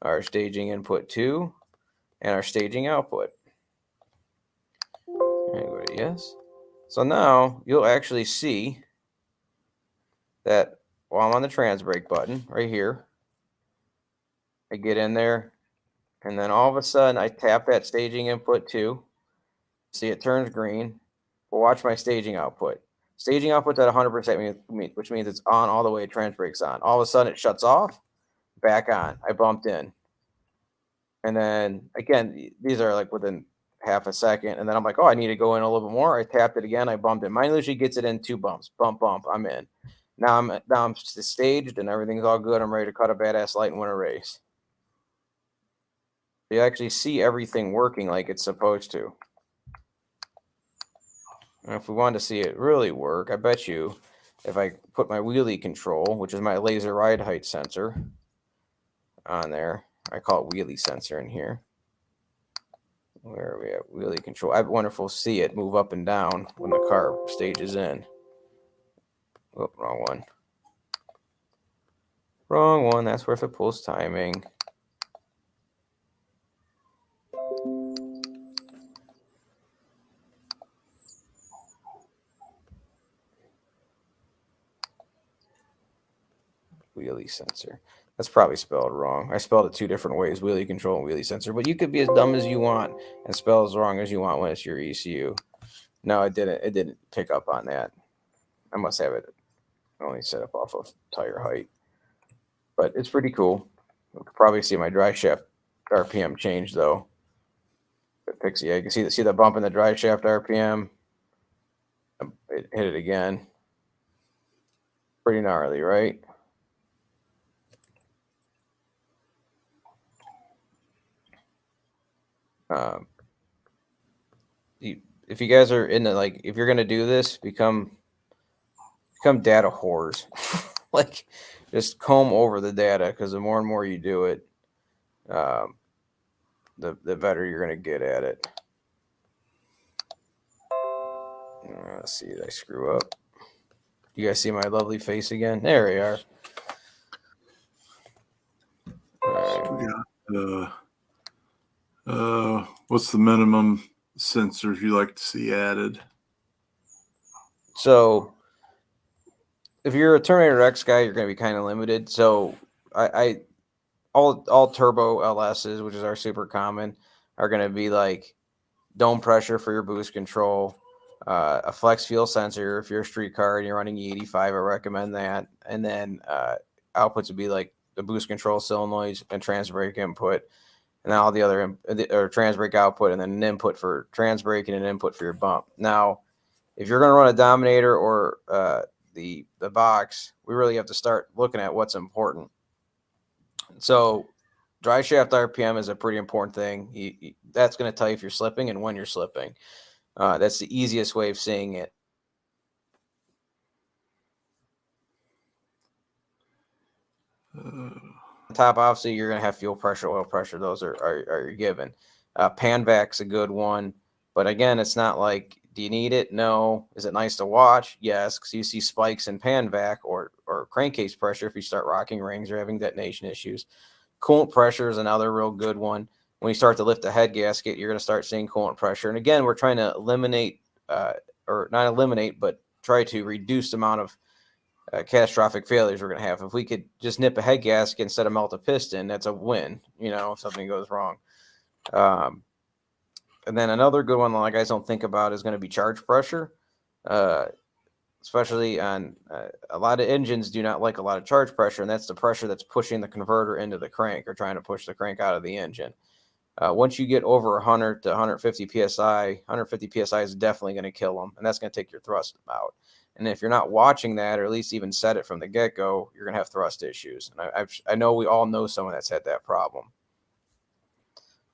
our staging input 2, and our staging output. And go to yes. So now you'll actually see that while I'm on the trans brake button right here, I get in there, and then all of a sudden I tap that staging input 2. See, it turns green. Well, watch my staging output. Staging output's at 100%, which means it's on all the way. Trans brake's on. All of a sudden, it shuts off. Back on. I bumped in, and then again, these are like within half a second, and then I'm like, oh, I need to go in a little bit more. I tapped it again. I bumped in. Mine usually gets it in 2 bumps. Bump, bump. I'm in. Now I'm staged, and everything's all good. I'm ready to cut a badass light and win a race. You actually see everything working like it's supposed to. And if we wanted to see it really work, I bet you if I put my wheelie control, which is my laser ride height sensor, on there, I call it wheelie sensor in here. Where are we at? Wheelie control. I wonder if we'll see it move up and down when the car stages in. Oh, wrong one. Wrong one. That's where it pulls timing. Wheelie sensor. That's probably spelled wrong. I spelled it 2 different ways, wheelie control and wheelie sensor, but you could be as dumb as you want and spell as wrong as you want when it's your ECU. No, it didn't pick up on that. I must have it only set up off of tire height, but it's pretty cool. You can probably see my dry shaft RPM change though. But Pixie, you can see the bump in the dry shaft RPM. It hit it again. Pretty gnarly, right? If you guys are in the, like, if you're gonna do this, become data whores. Like, just comb over the data, because the more and more you do it, the better you're gonna get at it. Let's see, did I screw up? You guys see my lovely face again? There we are. What's the minimum sensors you like to see added? So if you're a Terminator X guy, you're going to be kind of limited. So all turbo LSs, which is our super common, are going to be like dome pressure for your boost control, a flex fuel sensor. If you're a street car and you're running E85, I recommend that. And then outputs would be like the boost control solenoids and trans brake input, and then all the other or trans brake output, and then an input for trans brake and an input for your bump. Now, if you're going to run a Dominator or the box, we really have to start looking at what's important. So dry shaft RPM is a pretty important thing. That's going to tell you if you're slipping and when you're slipping. That's the easiest way of seeing it. Top, obviously, you're going to have fuel pressure, oil pressure. Those are given. PanVac's a good one. But again, it's not like, do you need it? No. Is it nice to watch? Yes, because you see spikes in PanVac or crankcase pressure if you start rocking rings or having detonation issues. Coolant pressure is another real good one. When you start to lift the head gasket, you're going to start seeing coolant pressure. And again, we're trying to eliminate, or not eliminate, but try to reduce the amount of catastrophic failures we're going to have. If we could just nip a head gasket instead of melt a piston, that's a win, if something goes wrong. And then another good one that guys don't think about is going to be charge pressure, especially on a lot of engines do not like a lot of charge pressure, and that's the pressure that's pushing the converter into the crank or trying to push the crank out of the engine. Once you get over 100 to 150 psi, 150 psi is definitely going to kill them, and that's going to take your thrust out. And if you're not watching that, or at least even set it from the get-go, you're going to have thrust issues. And I know we all know someone that's had that problem.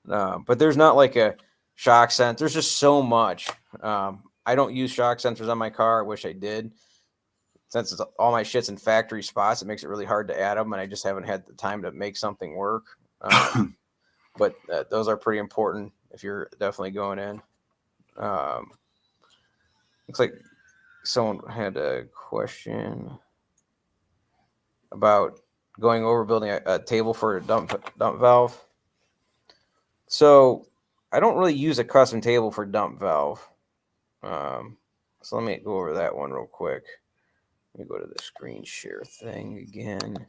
But there's not like a shock sensor. There's just so much. I don't use shock sensors on my car. I wish I did. Since all my shit's in factory spots, it makes it really hard to add them, and I just haven't had the time to make something work. But those are pretty important if you're definitely going in. Looks like someone had a question about going over building a table for a dump valve. So I don't really use a custom table for dump valve. So let me go over that one real quick. Let me go to the screen share thing again.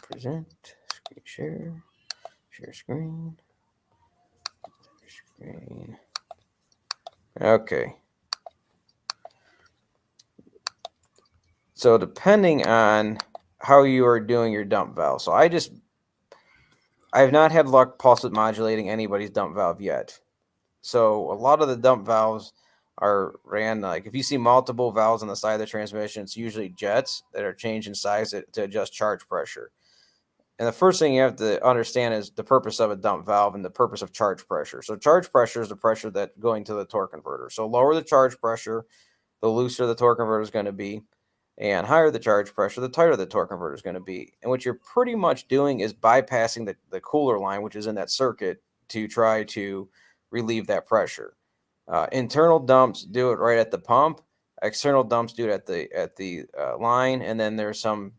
Present, screen share screen. Okay. So depending on how you are doing your dump valve. So I have not had luck pulse width modulating anybody's dump valve yet. So a lot of the dump valves are ran like if you see multiple valves on the side of the transmission, it's usually jets that are changed in size to adjust charge pressure. And the first thing you have to understand is the purpose of a dump valve and the purpose of charge pressure. So charge pressure is the pressure that's going to the torque converter. So lower the charge pressure, the looser the torque converter is going to be, and higher the charge pressure, the tighter the torque converter is going to be. And what you're pretty much doing is bypassing the cooler line, which is in that circuit, to try to relieve that pressure. Internal dumps do it right at the pump. External dumps do it at the line, and then there's some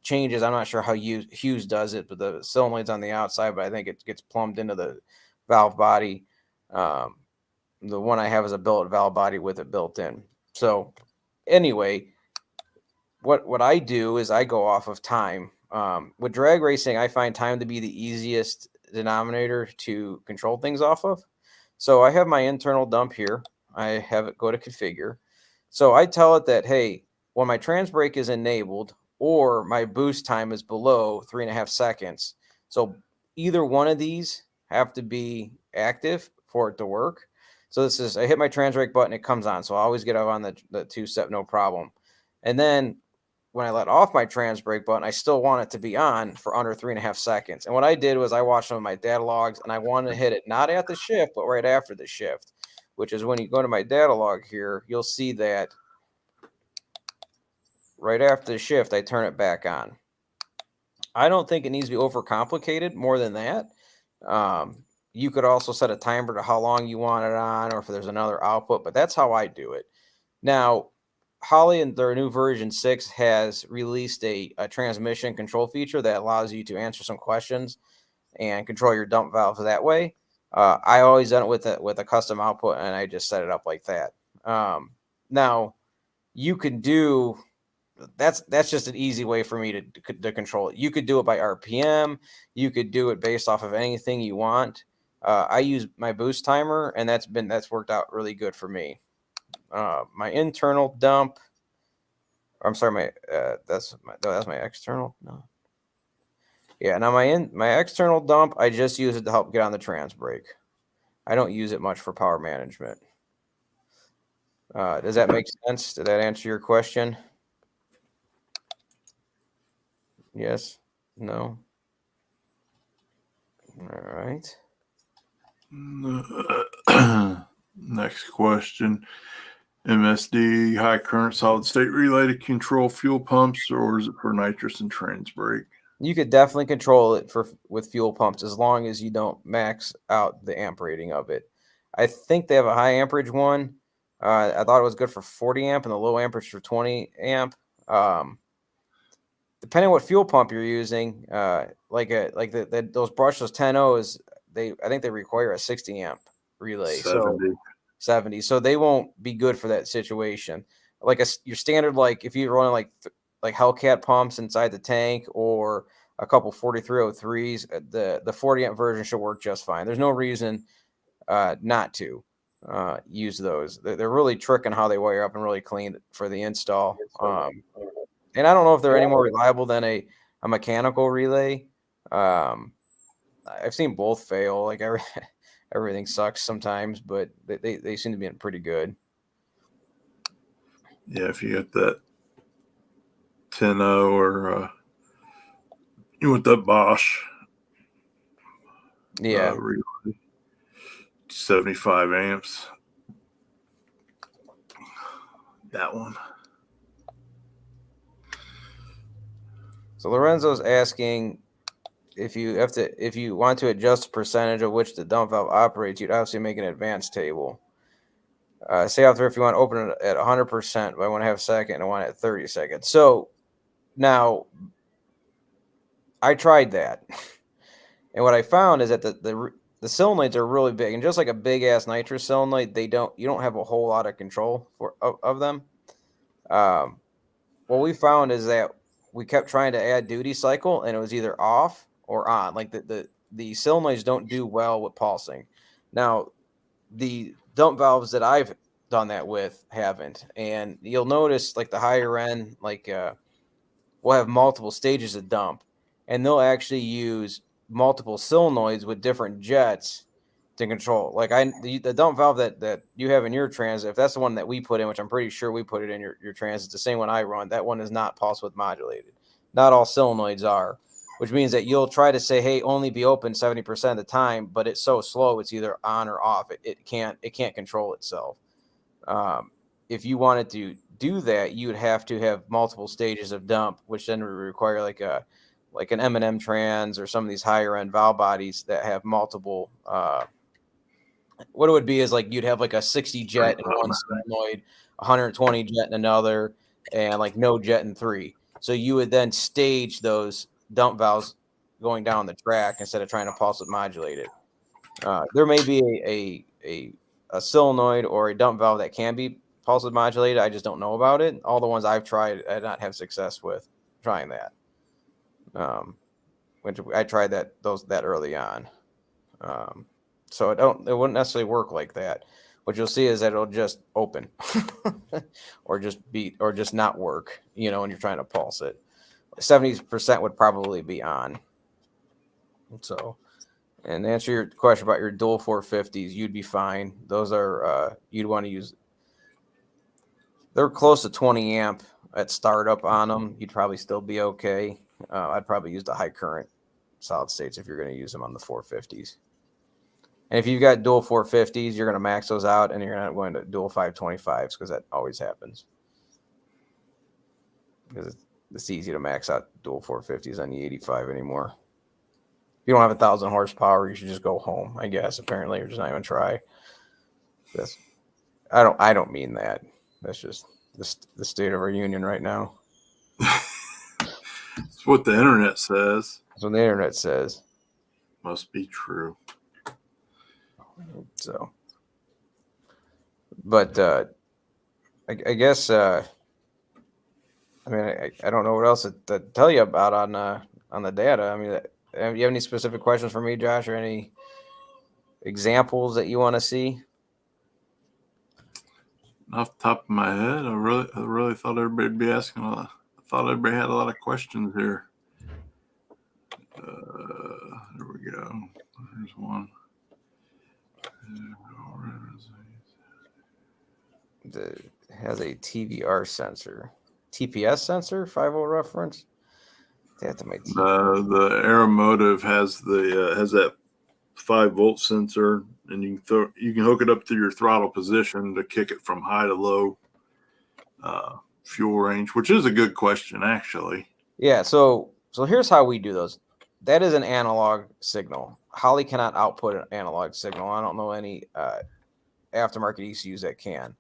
changes. I'm not sure how Hughes does it, but the solenoid's on the outside, but I think it gets plumbed into the valve body. The one I have is a billet valve body with it built in. So anyway, what I do is I go off of time. With drag racing, I find time to be the easiest denominator to control things off of. So I have my internal dump here. I have it go to configure. So I tell it that, hey, when my trans brake is enabled or my boost time is below 3.5 seconds. So either one of these have to be active for it to work. So this is, I hit my trans brake button, it comes on. So I always get up on the two-step, no problem. And then when I let off my trans brake button, I still want it to be on for under 3.5 seconds. And what I did was I watched some of my data logs, and I wanted to hit it not at the shift, but right after the shift, which is when you go to my data log here, you'll see that right after the shift, I turn it back on. I don't think it needs to be overcomplicated more than that. You could also set a timer to how long you want it on, or if there's another output, but that's how I do it. Now, Holley in their new version 6 has released a transmission control feature that allows you to answer some questions and control your dump valve that way. I always done it with a custom output, and I just set it up like that. Now, you can do that's just an easy way for me to control it. You could do it by RPM. You could do it based off of anything you want. I use my boost timer, and that's worked out really good for me. My internal dump. I'm sorry, that's my external. No. Yeah, now my external dump, I just use it to help get on the trans brake. I don't use it much for power management. Does that make sense? Did that answer your question? Yes? No? All right. Next question. MSD, high current solid state relay to control fuel pumps, or is it for nitrous and trans brake? You could definitely control it with fuel pumps as long as you don't max out the amp rating of it. I think they have a high amperage one. I thought it was good for 40 amp and the low amperage for 20 amp. Depending on what fuel pump you're using, those brushless 10 O's, I think they require a 60 amp relay. 70. 70. So they won't be good for that situation. Like your standard, like if you're running like Hellcat pumps inside the tank or a couple 4303s, the 40 amp version should work just fine. There's no reason not to use those. They're really trick on how they wire up and really clean for the install. And I don't know if they're any more reliable than a mechanical relay. I've seen both fail. Like everything sucks sometimes, but they seem to be pretty good. Yeah, if you got that 10-0 or you want that Bosch. Yeah. 75 amps. That one. So Lorenzo's asking if you want to adjust the percentage of which the dump valve operates, you'd obviously make an advanced table. Say out there if you want to open it at 100% by 1/2 second and one at 30 seconds. So now I tried that, and what I found is that the solenoids are really big, and just like a big ass nitrous solenoid, you don't have a whole lot of control of them. What we found is that we kept trying to add duty cycle, and it was either off or on. Like the solenoids don't do well with pulsing. Now, the dump valves that I've done that with haven't, and you'll notice like the higher end, like we'll have multiple stages of dump, and they'll actually use multiple solenoids with different jets to control. Like the dump valve that you have in your transit, if that's the one that we put in, which I'm pretty sure we put it in your transit, the same one I run, that one is not pulse width modulated. Not all solenoids are, which means that you'll try to say, hey, only be open 70% of the time, but it's so slow, it's either on or off. It can't control itself. If you wanted to do that, you would have to have multiple stages of dump, which then would require like an M&M trans or some of these higher end valve bodies that have multiple. What it would be is like you'd have like a 60 jet in one solenoid, 120 jet in another, and like no jet in three. So you would then stage those dump valves going down the track instead of trying to pulse width modulate it. There may be a solenoid or a dump valve that can be pulse width modulated. I just don't know about it. All the ones I've tried, I did not have success with trying that. Which I tried that early on. So it wouldn't necessarily work like that. What you'll see is that it'll just open or just not work, when you're trying to pulse it. 70% would probably be on. So, and to answer your question about your dual 450s, you'd be fine. Those are, you'd want to use, they're close to 20 amp at startup on them. You'd probably still be okay. I'd probably use the high current solid states if you're going to use them on the 450s. And if you've got dual 450s, you're going to max those out, and you're not going to dual 525s because that always happens. Because it's easy to max out dual 450s on the 85 anymore. If you don't have 1,000 horsepower, you should just go home, I guess. Apparently, you're just not even try. I don't mean that. That's just the state of our union right now. It's what the internet says. That's what the internet says. Must be true. So, but I guess I don't know what else to tell you about on the data. I mean, do you have any specific questions for me, Josh, or any examples that you want to see? Off the top of my head, I really thought everybody'd be asking a lot. I thought everybody had a lot of questions here. There we go. There's one. It has a TVR sensor, TPS sensor, 5.0 reference. The Aeromotive has that 5-volt sensor, and you can hook it up to your throttle position to kick it from high to low fuel range, which is a good question actually. Yeah. So here's how we do those. That is an analog signal. Holley cannot output an analog signal. I don't know any aftermarket ECUs that can,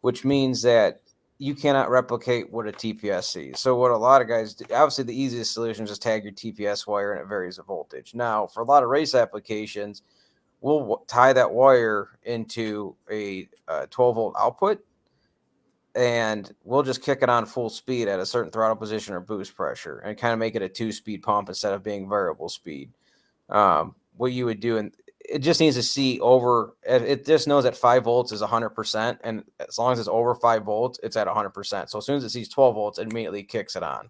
which means that you cannot replicate what a TPS sees. So what a lot of guys do, obviously the easiest solution is just tag your TPS wire and it varies the voltage. Now, for a lot of race applications, we'll tie that wire into a 12-volt output, and we'll just kick it on full speed at a certain throttle position or boost pressure and kind of make it a 2-speed pump instead of being variable speed. What you would do, and it just needs to see over, it just knows that 5 volts is 100%. And as long as it's over 5 volts, it's at 100%. So as soon as it sees 12 volts, it immediately kicks it on.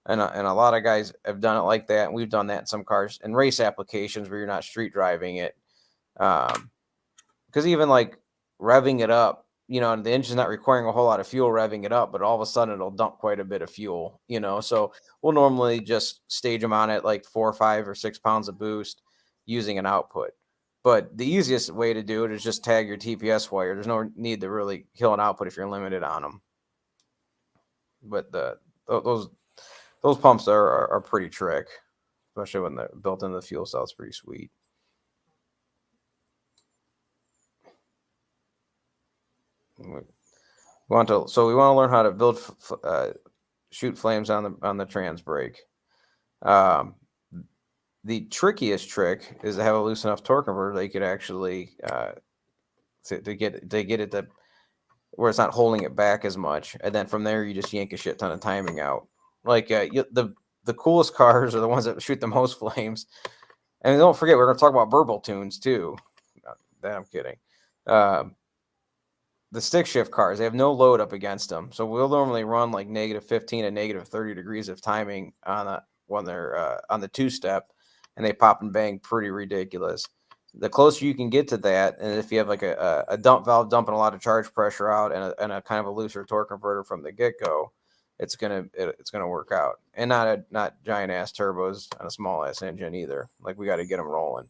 And a lot of guys have done it like that. And we've done that in some cars in race applications where you're not street driving it. Because even like revving it up, the engine's not requiring a whole lot of fuel revving it up, but all of a sudden it'll dump quite a bit of fuel, So we'll normally just stage them on at like 4 or 5 or 6 pounds of boost using an output. But the easiest way to do it is just tag your TPS wire. There's no need to really kill an output if you're limited on them. But those pumps are pretty trick, especially when they're built into the fuel cell. It's pretty sweet. We want to learn how to build shoot flames on the trans brake. The trickiest trick is to have a loose enough torque converter that you could actually to get it to where it's not holding it back as much, and then from there you just yank a shit ton of timing out. Like the coolest cars are the ones that shoot the most flames. And don't forget, we're going to talk about burble tunes too. That I'm kidding. The stick shift cars, they have no load up against them. So we'll normally run like -15 and -30 degrees of timing when they're on the 2-step, and they pop and bang pretty ridiculous. The closer you can get to that, and if you have like a dump valve dumping a lot of charge pressure out and a kind of a looser torque converter from the get-go, it's gonna work out. And not giant ass turbos on a small ass engine either. Like, we got to get them rolling.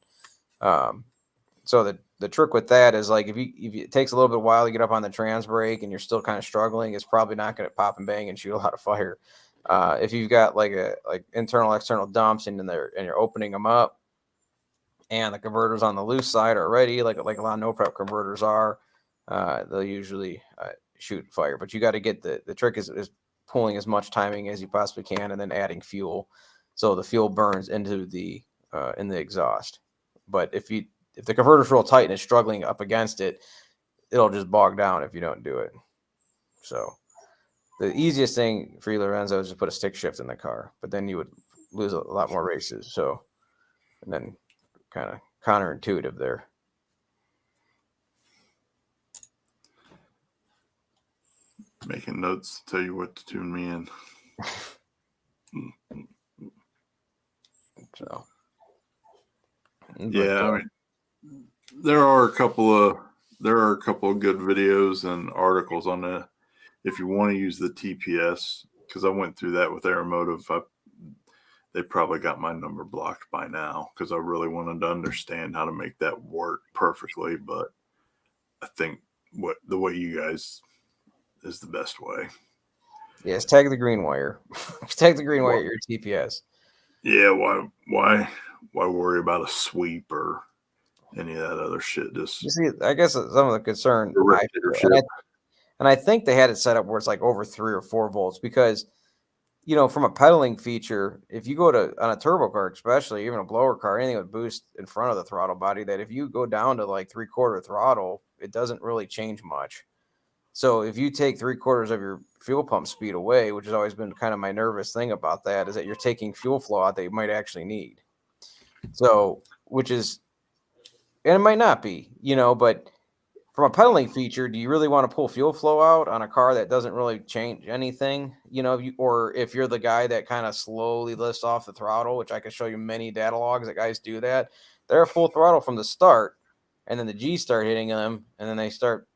So the trick with that is, like, if it takes a little bit while to get up on the trans brake and you're still kind of struggling, it's probably not going to pop and bang and shoot a lot of fire. If you've got like internal external dumps and you're opening them up, and the converters on the loose side already, like a lot of no prep converters are, they'll usually shoot fire. But you got to get the trick is pulling as much timing as you possibly can, and then adding fuel, so the fuel burns into the in the exhaust. But if the converter's real tight and it's struggling up against it, it'll just bog down if you don't do it. So the easiest thing for you, Lorenzo, is just put a stick shift in the car, but then you would lose a lot more races. So, and then kind of counterintuitive there. Making notes to tell you what to tune me in. So, yeah, I mean, there are a couple of good videos and articles on that if you want to use the TPS, because I went through that with Aeromotive. They probably got my number blocked by now because I really wanted to understand how to make that work perfectly. But I think the way you guys is the best way. Yes, tag the green wire. Tag the green wire at your TPS. Yeah, why worry about a sweep or any of that other shit? Just, you see, I guess some of the concern, and I think they had it set up where it's like over 3 or 4 volts, because from a pedaling feature, if you go on a turbo car, especially even a blower car, anything with boost in front of the throttle body, that if you go down to like 3/4 throttle, it doesn't really change much. So if you take 3/4 of your fuel pump speed away, which has always been kind of my nervous thing about that, is that you're taking fuel flow out that you might actually need. So, and it might not be, but from a pedaling feature, do you really want to pull fuel flow out on a car that doesn't really change anything? Or if you're the guy that kind of slowly lifts off the throttle, which I can show you many data logs that guys do that. They're full throttle from the start, and then the G's start hitting them, and then they start,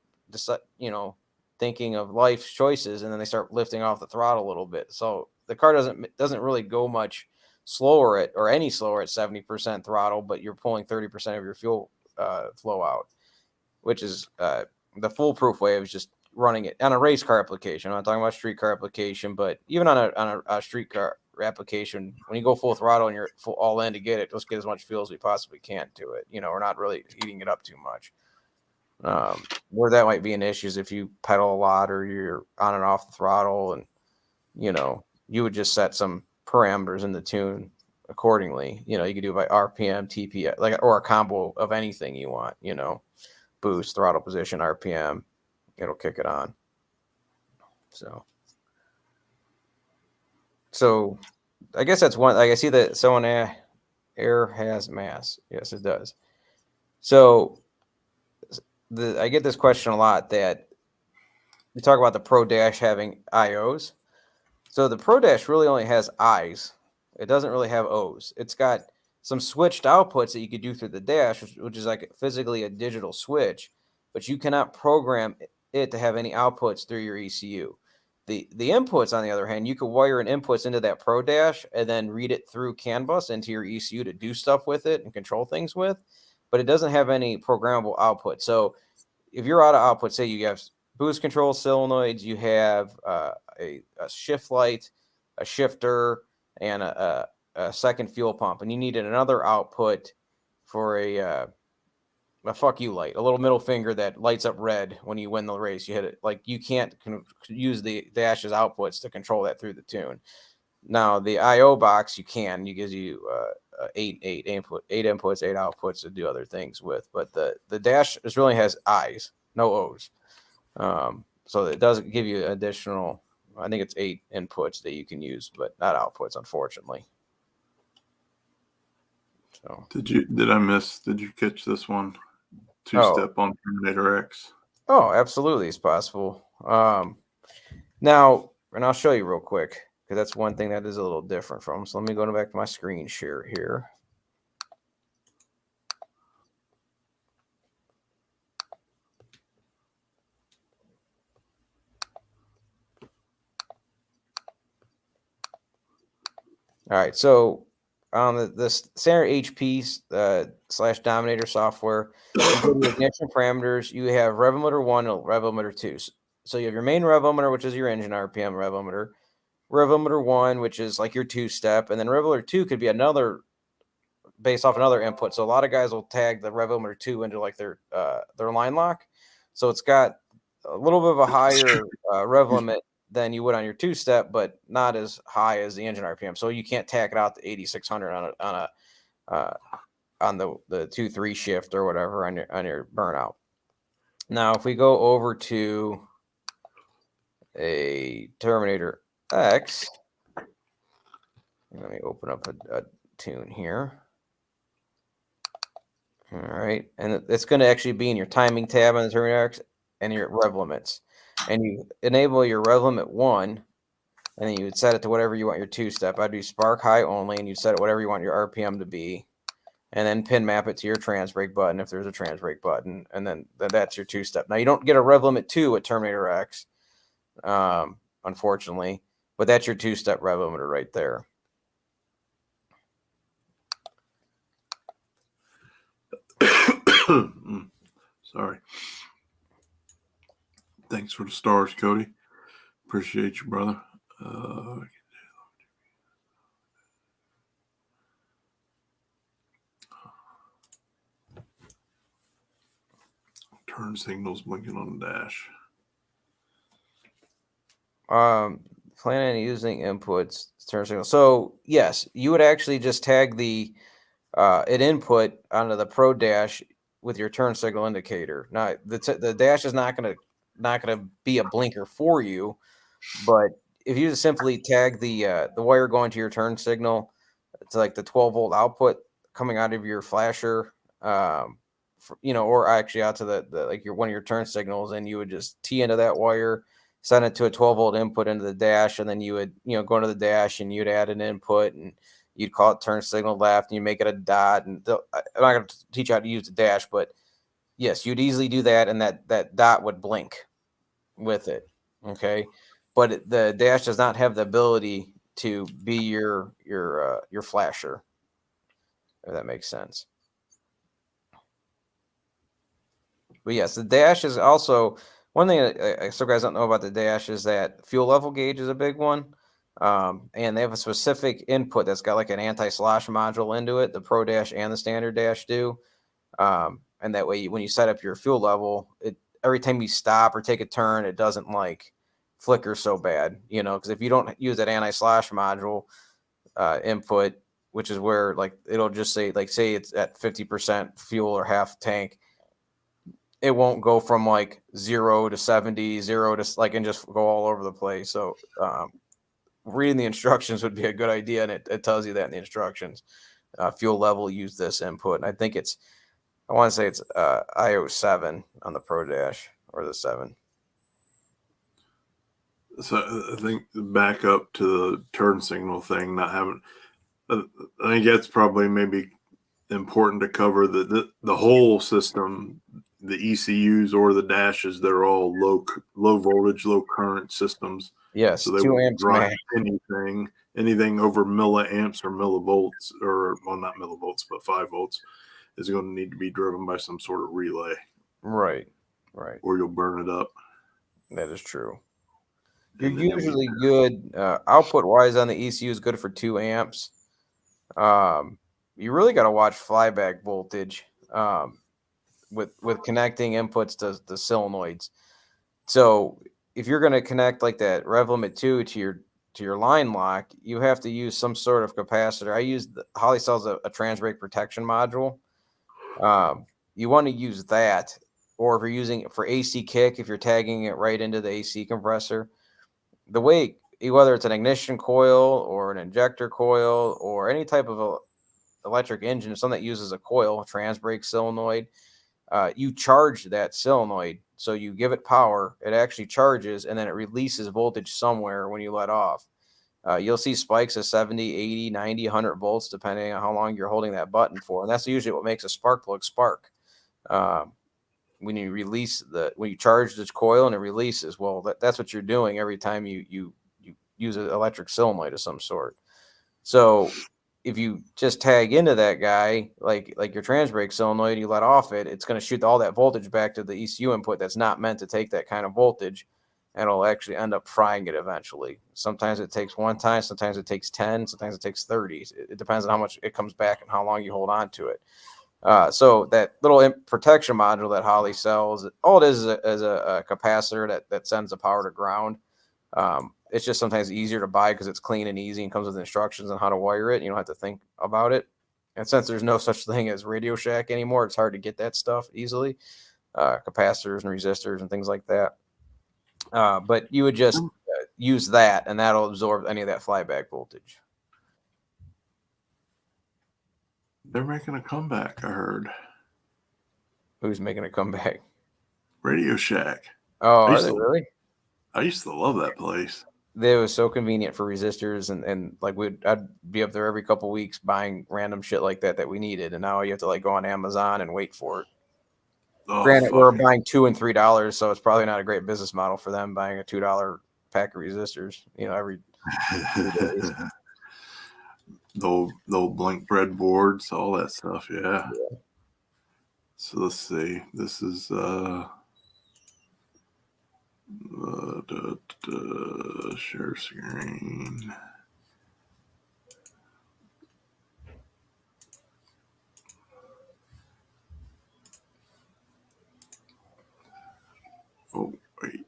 thinking of life's choices, and then they start lifting off the throttle a little bit. So the car doesn't really go much slower or any slower at 70% throttle, but you're pulling 30% of your fuel flow out, which is the foolproof way of just running it on a race car application. I'm not talking about street car application, but even on a street car application, when you go full throttle and you're full all in to get it, let's get as much fuel as we possibly can to it. We're not really heating it up too much. Where that might be an issue is if you pedal a lot or you're on and off the throttle, and you would just set some parameters in the tune accordingly. You could do it by RPM, TP, or a combo of anything you want. Boost, throttle position, RPM. It'll kick it on. So I guess that's one. Like I see that someone air has mass. Yes, it does. So I get this question a lot, that we talk about the Pro Dash having IOs. So the Pro Dash really only has I's. It doesn't really have O's. It's got some switched outputs that you could do through the dash, which is like physically a digital switch, but you cannot program it to have any outputs through your ECU. The inputs, on the other hand, you could wire an inputs into that Pro Dash and then read it through CAN bus into your ECU to do stuff with it and control things with, but it doesn't have any programmable output. So if you're out of output, say you have boost control solenoids, you have a shift light, a shifter, and a second fuel pump, and you needed another output for a fuck you light, a little middle finger that lights up red when you win the race. You hit it. Like, you can't use the dash's outputs to control that through the tune. Now the IO box, you can. It gives you eight inputs, 8 outputs to do other things with. But the dash really has I's, no O's. So it doesn't give you additional. I think it's 8 inputs that you can use, but not outputs, unfortunately. So did you catch this one? Two-step on Terminator X. Oh, absolutely, it's possible. Now, and I'll show you real quick, because that's one thing that is a little different from. So let me go back to my screen share here. All right, so on the standard HP / Dominator software, the ignition parameters, you have rev limiter 1 and rev limiter 2. So you have your main rev limiter, which is your engine RPM rev limiter 1, which is like your 2-step, and then rev limiter 2 could be another based off another input. So a lot of guys will tag the rev limiter 2 into like their line lock. So it's got a little bit of a higher rev limit than you would on your 2-step, but not as high as the engine RPM. So you can't tack it out to 8,600 on the 2-3 shift or whatever on your burnout. Now, if we go over to a Terminator X, let me open up a tune here. All right, and it's going to actually be in your timing tab on the Terminator X and your rev limits. And you enable your rev limit 1, and then you would set it to whatever you want your 2-step. I'd do spark high only, and you set it whatever you want your RPM to be, and then pin map it to your trans brake button if there's a trans brake button, and then that's your 2-step. Now, you don't get a rev limit 2 with Terminator X, unfortunately, but that's your 2-step rev limiter right there. Sorry. Thanks for the stars, Cody. Appreciate you, brother. Turn signals blinking on the dash. Plan on using inputs, turn signals. So yes, you would actually just tag the an input onto the Pro Dash with your turn signal indicator. Now the dash is not gonna be a blinker for you, but if you just simply tag the wire going to your turn signal to like the 12-volt output coming out of your flasher, or actually out to the like one of your turn signals, and you would just tee into that wire, send it to a 12-volt input into the dash, and then you would go into the dash and you'd add an input and you'd call it turn signal left, and you make it a dot. And I'm not going to teach you how to use the dash, but yes, you'd easily do that, and that dot would blink with it. Okay, but the dash does not have the ability to be your flasher, if that makes sense. But yes, the dash is also one thing that some guys don't know about the dash is that fuel level gauge is a big one. And they have a specific input that's got like an anti-slosh module into it. The Pro Dash and the standard dash do. And that way, when you set up your fuel level, every time you stop or take a turn, it doesn't like flicker so bad, because if you don't use that anti-slosh module input, which is where like it'll just say it's at 50% fuel or half tank. It won't go from like 0 to 70, 0 to like, and just go all over the place. So reading the instructions would be a good idea, and it tells you that in the instructions. Fuel level, use this input, and I think I want to say it's IO7 on the Pro Dash or the 7. So I think back up to the turn signal thing, not having. I think that's probably maybe important to cover the whole system, the ECUs or the dashes. They're all low voltage, low current systems. Yes, So they 2 won't amps drive max. anything over milliamps or millivolts, or well, not millivolts, but 5 volts is going to need to be driven by some sort of relay. Right. Or you'll burn it up. That is true. And You're then usually good output wise on the ECU is good for 2 amps. You really got to watch flyback voltage with connecting inputs to the solenoids. So if you're going to connect like that Rev Limit 2 to your line lock, you have to use some sort of capacitor. Holley sells a trans brake protection module. You want to use that, or if you're using it for AC kick, if you're tagging it right into the AC compressor, the way, whether it's an ignition coil or an injector coil or any type of electric engine, something that uses a coil, trans brake solenoid, you charge that solenoid. So you give it power, it actually charges, and then it releases voltage somewhere when you let off. You'll see spikes of 70, 80, 90, 100 volts, depending on how long you're holding that button for. And that's usually what makes a spark plug spark. When you charge this coil and it releases, well, that's what you're doing every time you use an electric solenoid of some sort. So if you just tag into that guy, like your trans brake solenoid, and you let off it's going to shoot all that voltage back to the ECU input that's not meant to take that kind of voltage, and it'll actually end up frying it eventually. Sometimes it takes one time, sometimes it takes 10, sometimes it takes 30. It depends on how much it comes back and how long you hold on to it. So that little protection module that Holley sells, all it is a capacitor that sends the power to ground. It's just sometimes easier to buy because it's clean and easy and comes with instructions on how to wire it. You don't have to think about it. And since there's no such thing as Radio Shack anymore, it's hard to get that stuff easily. Capacitors and resistors and things like that. But you would just use that, and that'll absorb any of that flyback voltage. They're making a comeback, I heard. Who's making a comeback? Radio Shack. Oh, are they really? I used to love that place. It was so convenient for resistors, and like I'd be up there every couple weeks buying random shit like that we needed, and now you have to like go on Amazon and wait for it. Oh, granted, we're buying $2 and $3, so it's probably not a great business model for them buying a $2 pack of resistors, every 2 days. the old blank breadboards, all that stuff. Yeah. So let's see. This is share screen. Oh wait,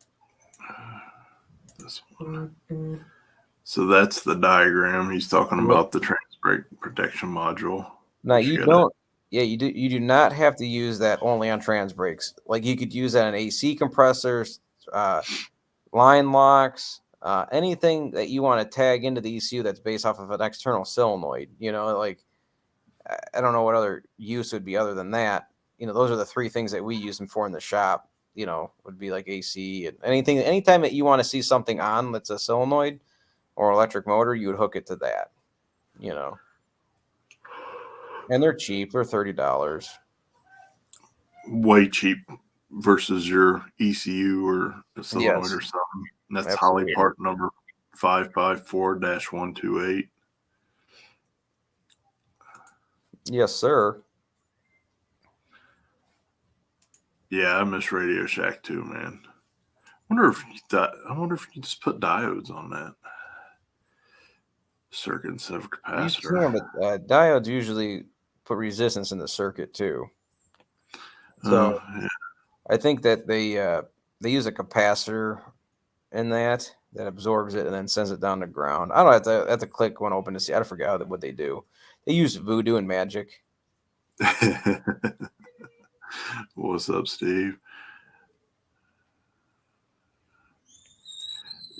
this one. So that's the diagram. He's talking about the trans brake protection module. Now you don't. Yeah, you do. You do not have to use that only on trans brakes. Like you could use that on AC compressors, line locks, anything that you want to tag into the ECU that's based off of an external solenoid. Like I don't know what other use would be other than that. Those are the 3 things that we use them for in the shop. Would be like AC and anytime that you want to see something on that's a solenoid or electric motor, you would hook it to that. And they're cheap. They're $30. Way cheap versus your ECU or a solenoid or something. And that's Holley part number 554-128. Yes, sir. Yeah, I miss Radio Shack too, man. I wonder if you just put diodes on that circuit instead of capacitor. You can, but diodes usually put resistance in the circuit too. So I think that they use a capacitor in that absorbs it and then sends it down to ground. I don't have to click one open to see. I forgot what they do. They use voodoo and magic. What's up, Steve?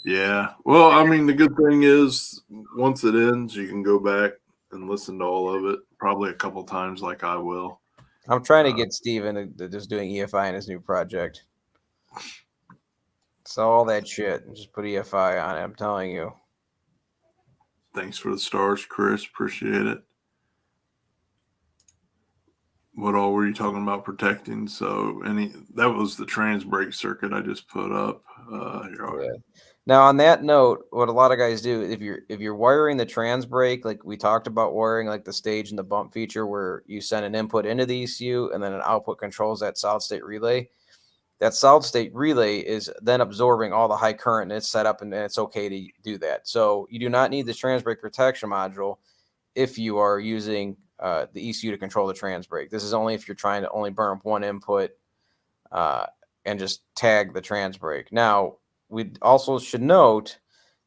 Yeah. Well, I mean, the good thing is once it ends, you can go back and listen to all of it, probably a couple times, like I will. I'm trying to get Steven to just doing EFI in his new project. So all that shit, just put EFI on it. I'm telling you. Thanks for the stars, Chris. Appreciate it. What all were you talking about protecting? So that was the trans brake circuit I just put up. Yeah. Now on that note, what a lot of guys do, if you're wiring the trans brake, like we talked about wiring like the stage and the bump feature where you send an input into the ECU and then an output controls that solid state relay. That solid state relay is then absorbing all the high current and it's set up and it's okay to do that. So you do not need the trans brake protection module if you are using the ECU to control the trans brake. This is only if you're trying to only burn up one input and just tag the trans brake. Now, we also should note,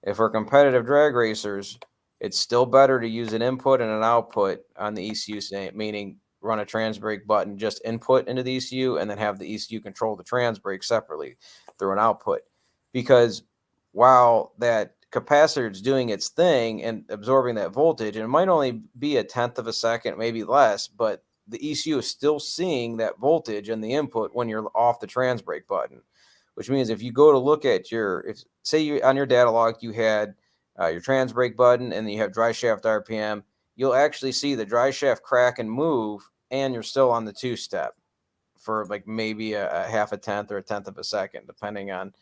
if we're competitive drag racers, it's still better to use an input and an output on the ECU, meaning run a trans brake button, just input into the ECU, and then have the ECU control the trans brake separately through an output. Because while that capacitor is doing its thing and absorbing that voltage, and it might only be a tenth of a second, maybe less, but the ECU is still seeing that voltage in the input when you're off the trans brake button, which means if you go to look at say you on your data log, you had your trans brake button and then you have dry shaft RPM, you'll actually see the dry shaft crack and move, and you're still on the two-step for like maybe a half a tenth or a tenth of a second, depending on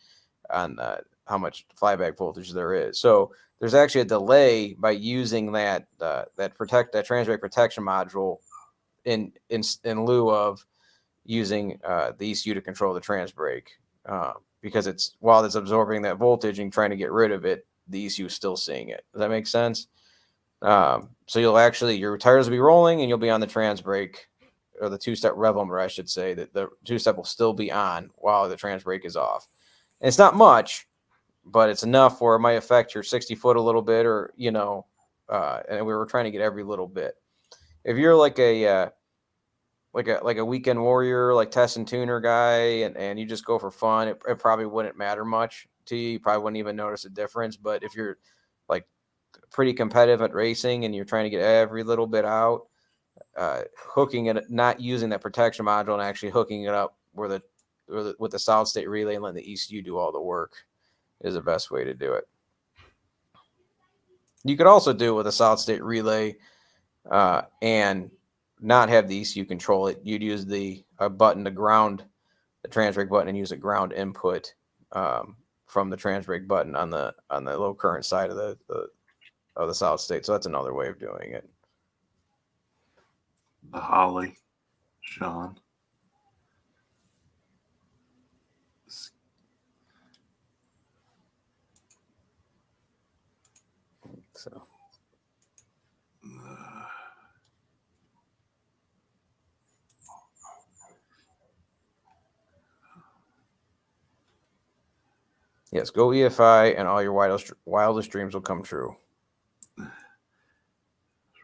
how much flyback voltage there is. So there's actually a delay by using that trans brake protection module in lieu of using the ECU to control the trans brake, because while it's absorbing that voltage and trying to get rid of it, the ECU is still seeing it. Does that make sense? So your tires will be rolling and you'll be on the trans brake, or the two-step rev limiter, I should say, that the two-step will still be on while the trans brake is off. And it's not much, but it's enough where it might affect your 60 foot a little bit, or, and we were trying to get every little bit. If you're like a weekend warrior, like test and tuner guy, and you just go for fun, it probably wouldn't matter much to you. You probably wouldn't even notice a difference. But if you're like pretty competitive at racing and you're trying to get every little bit out, hooking it, not using that protection module and actually hooking it up with the solid state relay and letting the ECU do all the work is the best way to do it. You could also do it with a solid state relay and not have the ECU control it. You'd use the button to ground the trans brake button and use a ground input from the trans brake button on the low current side of the solid state. So that's another way of doing it. The Holley, Sean. So. Yes, go EFI and all your wildest dreams will come true.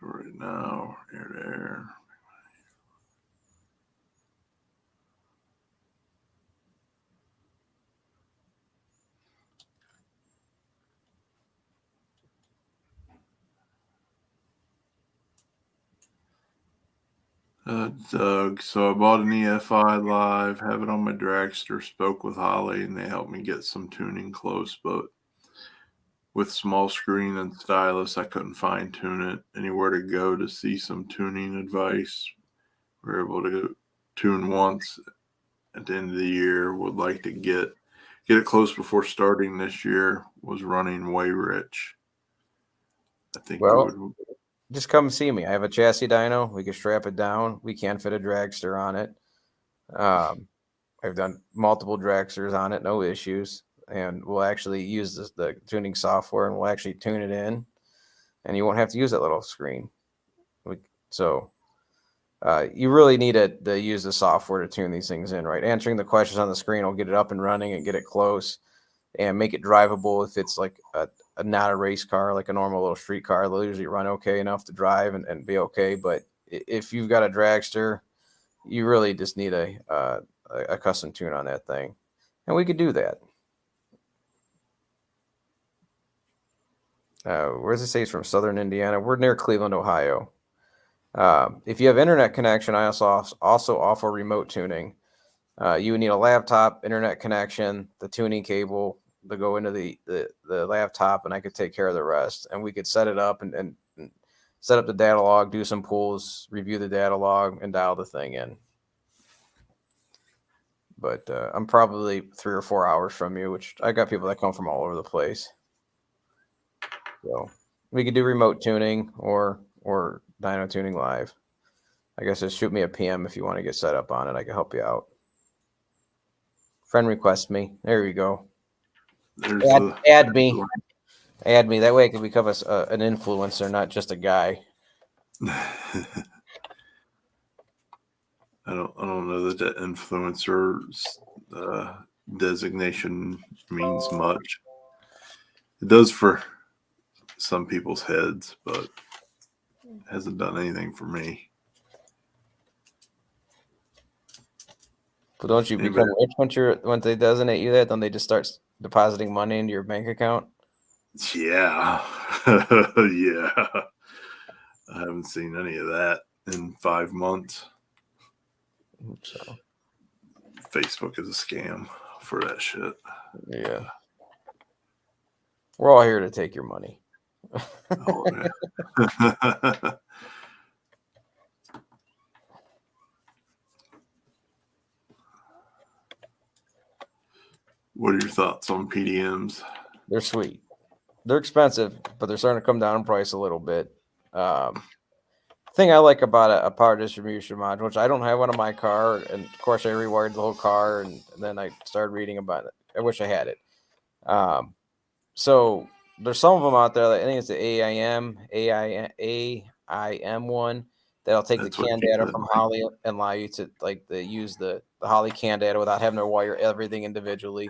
Right now, air to air. Doug, so I bought an EFI Live, have it on my dragster, spoke with Holley, and they helped me get some tuning close, but with small screen and stylus, I couldn't fine tune it. Anywhere to go to see some tuning advice. We're able to tune once at the end of the year. Would like to get it close before starting this year. Was running way rich. I think just come see me. I have a chassis dyno. We can strap it down. We can fit a dragster on it. I've done multiple dragsters on it, no issues. And we'll actually use the tuning software, and we'll actually tune it in, and you won't have to use that little screen. You really need to use the software to tune these things in, right? Answering the questions on the screen will get it up and running and get it close and make it drivable if it's like a not a race car, like a normal little street car. They'll usually run okay enough to drive and be okay. But if you've got a dragster, you really just need a custom tune on that thing, and we could do that. Where does it say it's from? Southern Indiana. We're near Cleveland, Ohio. If you have internet connection, I also offer remote tuning. You would need a laptop, internet connection, the tuning cable to go into the laptop, and I could take care of the rest. And we could set it up and set up the data log, do some pulls, review the data log, and dial the thing in. But I'm probably 3 or 4 hours from you, which I got people that come from all over the place. So we could do remote tuning or dyno tuning live. I guess just shoot me a PM if you want to get set up on it. I can help you out. Friend request me. There we go. Add me. Add me. That way I can become an influencer, not just a guy. I don't know that influencer designation means much. It does for some people's heads, but it hasn't done anything for me. But don't you become rich once they designate you that? Then they just start depositing money into your bank account? Yeah. Yeah. I haven't seen any of that in 5 months. So Facebook is a scam for that shit. Yeah. We're all here to take your money. Oh, yeah. What are your thoughts on PDMs? They're sweet. They're expensive, but they're starting to come down in price a little bit. Thing I like about a power distribution module, which I don't have one on my car, and of course I rewired the whole car, and then I started reading about it. I wish I had it. So there's some of them out there. I think it's the AIM one that'll take the CAN data from Holley and allow you to use the Holley CAN data without having to wire everything individually.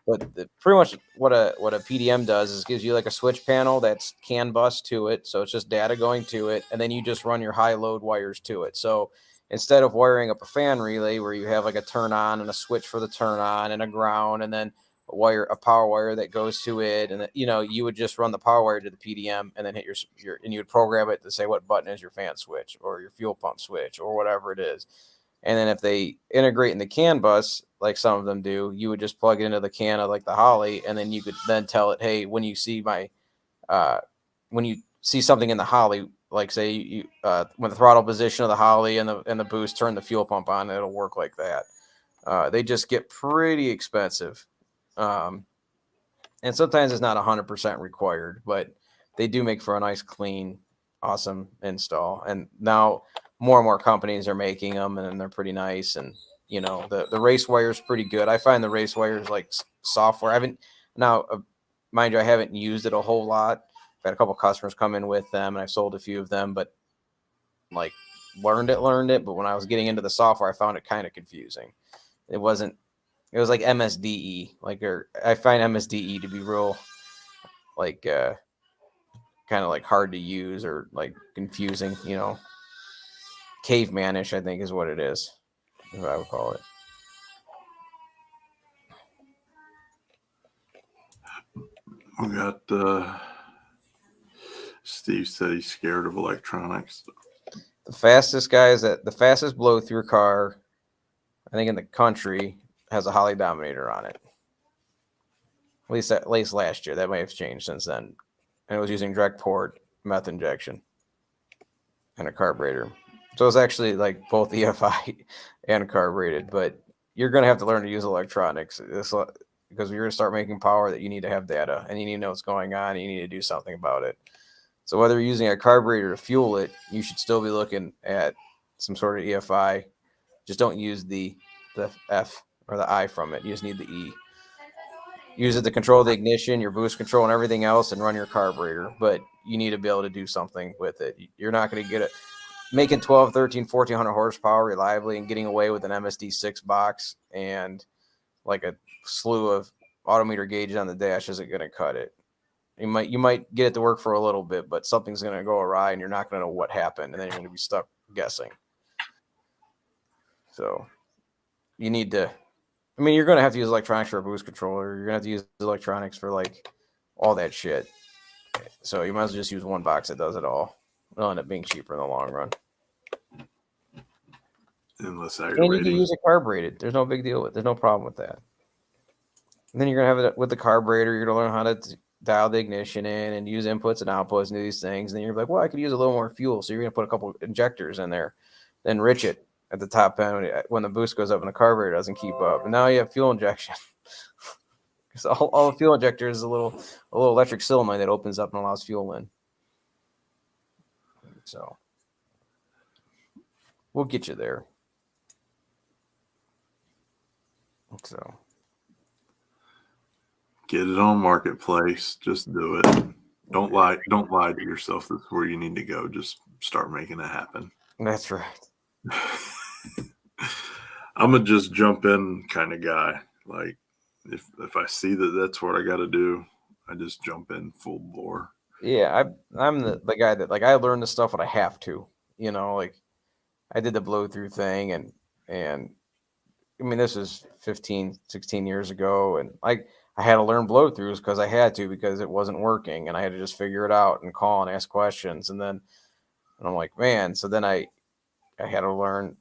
But pretty much what a PDM does is gives you like a switch panel that's CAN bus to it. So it's just data going to it. And then you just run your high load wires to it. So instead of wiring up a fan relay where you have like a turn on and a switch for the turn on and a ground and then a power wire that goes to it. And you would just run the power wire to the PDM and then hit your and you would program it to say what button is your fan switch or your fuel pump switch or whatever it is. And then if they integrate in the CAN bus, like some of them do, you would just plug it into the CAN of like the Holley, and then you could then tell it, hey, when you see something in the Holley, like say you when the throttle position of the Holley and the boost, turn the fuel pump on, it'll work like that. They just get pretty expensive, and sometimes it's not 100% required, but they do make for a nice, clean, awesome install. And now more and more companies are making them, and they're pretty nice. And the race wire is pretty good. I find the race wires like software. Mind you, I haven't used it a whole lot. I've had a couple customers come in with them, and I've sold a few of them, but like learned it. But when I was getting into the software, I found it kind of confusing. It was like MSDE. I find MSDE to be real kind of like hard to use or like confusing, cavemanish, I think is what it is, if I would call it. We got Steve said he's scared of electronics. The fastest the fastest blow through car, I think in the country, has a Holley Dominator on it. At least last year. That may have changed since then. And it was using direct port meth injection and a carburetor. So it's actually like both EFI and carbureted, but you're going to have to learn to use electronics because you're going to start making power that you need to have data and you need to know what's going on and you need to do something about it. So whether you're using a carburetor to fuel it, you should still be looking at some sort of EFI. Just don't use the F or the I from it. You just need the E. Use it to control the ignition, your boost control, and everything else, and run your carburetor. But you need to be able to do something with it. You're not going to get it making 12, 13, 1400 horsepower reliably and getting away with an MSD6 box and like a slew of autometer gauges on the dash isn't going to cut it. You might get it to work for a little bit, but something's going to go awry, and you're not going to know what happened, and then you're going to be stuck guessing. So you need to. I mean, you're going to have to use electronics for a boost controller. You're going to have to use electronics for like all that shit. So you might as well just use one box that does it all. It'll end up being cheaper in the long run. Endless And you can aggravating. use it carbureted. There's no big deal with it. There's no problem with that. And then you're going to have it with the carburetor. You're going to learn how to dial the ignition in and use inputs and outputs and do these things. And then you're like, well, I could use a little more fuel. So you're going to put a couple injectors in there, then enrich it at the top end when the boost goes up and the carburetor doesn't keep up. And now you have fuel injection. Because all the fuel injector is a little electric cylinder that opens up and allows fuel in. So we'll get you there. So Get it on Marketplace. Just do it. Don't lie to yourself. That's where you need to go. Just start making it happen. that's right. I'm a just jump in kind of guy. Like if I see that that's what I got to do, I just jump in full bore. Yeah, I'm the guy that like I learn the stuff when I have to. You know, like I did the blow through thing and I mean this is 15, 16 years ago, and I had to learn blow throughs because I had to because it wasn't working, and I had to just figure it out and call and ask questions, and I'm like, man. So then I had to learn.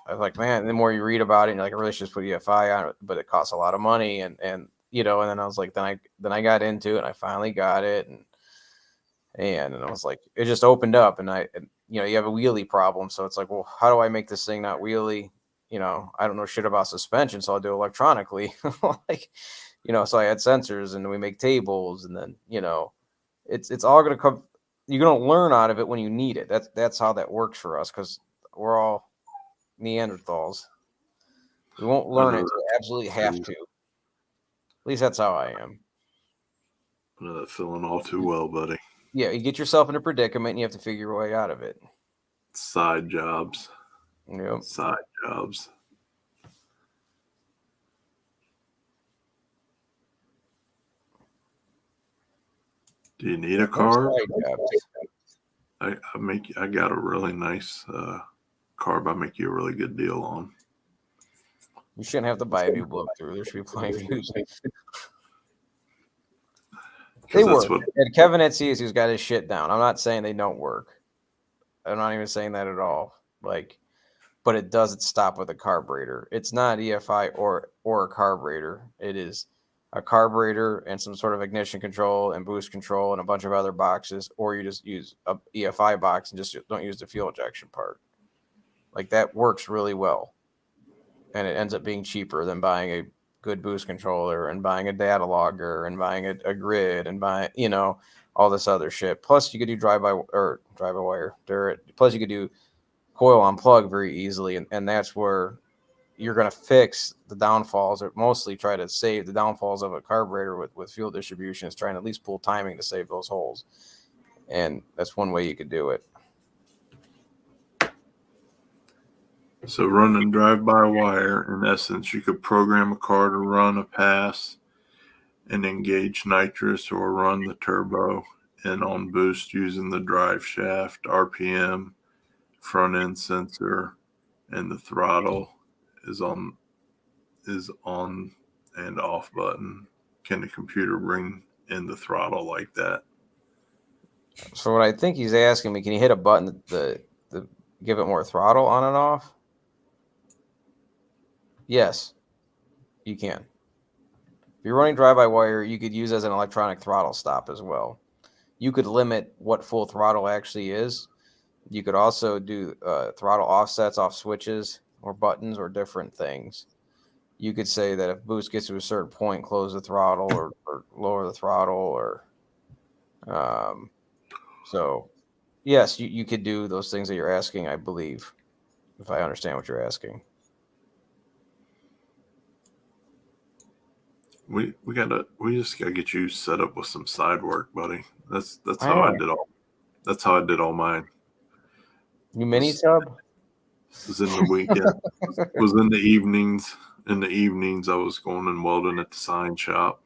I was like, man. The more you read about it, and you're like, I really should just put EFI on it, but it costs a lot of money, and you know, and then I was like, then I got into it, and I finally got it, and I was like, it just opened up, and you know, you have a wheelie problem, so it's like, well, how do I make this thing not wheelie? You know, I don't know shit about suspension, so I'll do it electronically, like, you know, so I had sensors, and we make tables, and then, you know, it's all gonna come. You're gonna learn out of it when you need it. That's how that works for us, because we're all Neanderthals. We won't learn it until we absolutely have to. At least that's how I am. I know that feeling all too well, buddy. Yeah, you get yourself in a predicament, and you have to figure your way out of it. Side jobs. Yep. Side jobs. Do you need a carb? I got a really nice carb. I make you a really good deal on. You shouldn't have to buy a new blow through. There should be plenty of views. They work. And Kevin at CSU's got his shit down. I'm not saying they don't work. I'm not even saying that at all. Like, but it doesn't stop with a carburetor. It's not EFI or a carburetor. It is a carburetor and some sort of ignition control and boost control and a bunch of other boxes, or you just use a EFI box and just don't use the fuel injection part. Like, that works really well. And it ends up being cheaper than buying a good boost controller and buying a data logger and buying a grid and buying, you know, all this other shit. Plus you could do drive-by-wire. Plus you could do coil on plug very easily. And that's where you're going to fix the downfalls, or mostly try to save the downfalls of a carburetor with fuel distribution, is trying to at least pull timing to save those holes. And that's one way you could do it. So running drive-by-wire, in essence, you could program a car to run a pass and engage nitrous, or run the turbo and on boost using the drive shaft, RPM, front end sensor, and the throttle is on and off button. Can the computer bring in the throttle like that? So what I think he's asking me, can you hit a button to give it more throttle on and off? Yes, you can. If you're running drive-by-wire, you could use as an electronic throttle stop as well. You could limit what full throttle actually is. You could also do throttle offsets off switches or buttons or different things. You could say that if boost gets to a certain point, close the throttle or lower the throttle, or so yes, you could do those things that you're asking, I believe, if I understand what you're asking. We just gotta get you set up with some side work, buddy. That's how I did all. That's how I did all mine. You mini tub? Was in the weekend. Was in the evenings. In the evenings, I was going and welding at the sign shop.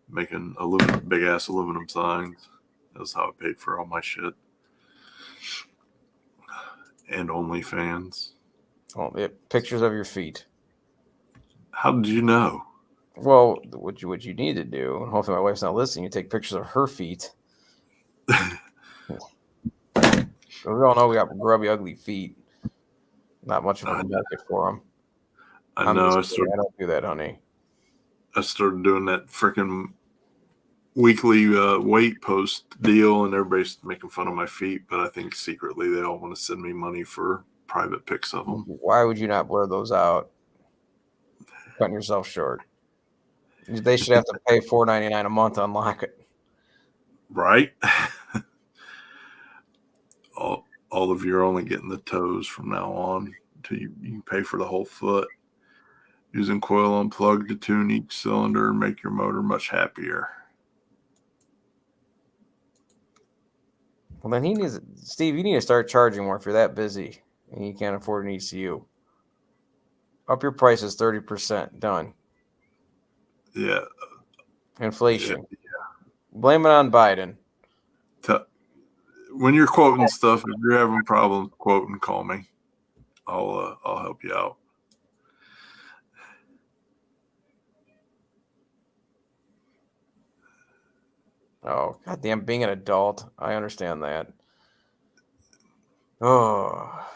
making big ass aluminum signs. That's how I paid for all my shit. And OnlyFans. Oh, yeah, pictures of your feet. How did you know? Well, what you need to do, and hopefully my wife's not listening, you take pictures of her feet. We all know we got grubby, ugly feet. Not much of a market for them. I know. I don't do that, honey. I started doing that freaking weekly weight post deal, and everybody's making fun of my feet, but I think secretly they all want to send me money for private pics of them. Why would you not blur those out? You're cutting yourself short. They should have to pay $4.99 a month to unlock it. Right? all of you are only getting the toes from now on until you can pay for the whole foot. Using coil unplugged to tune each cylinder and make your motor much happier. Well, then Steve, you need to start charging more if you're that busy and you can't afford an ECU. Up your prices 30%. Done. Yeah. Inflation. Yeah. Blame it on Biden. When you're quoting stuff, if you're having problems quoting, call me. I'll help you out. Oh, goddamn, being an adult. I understand that. Oh.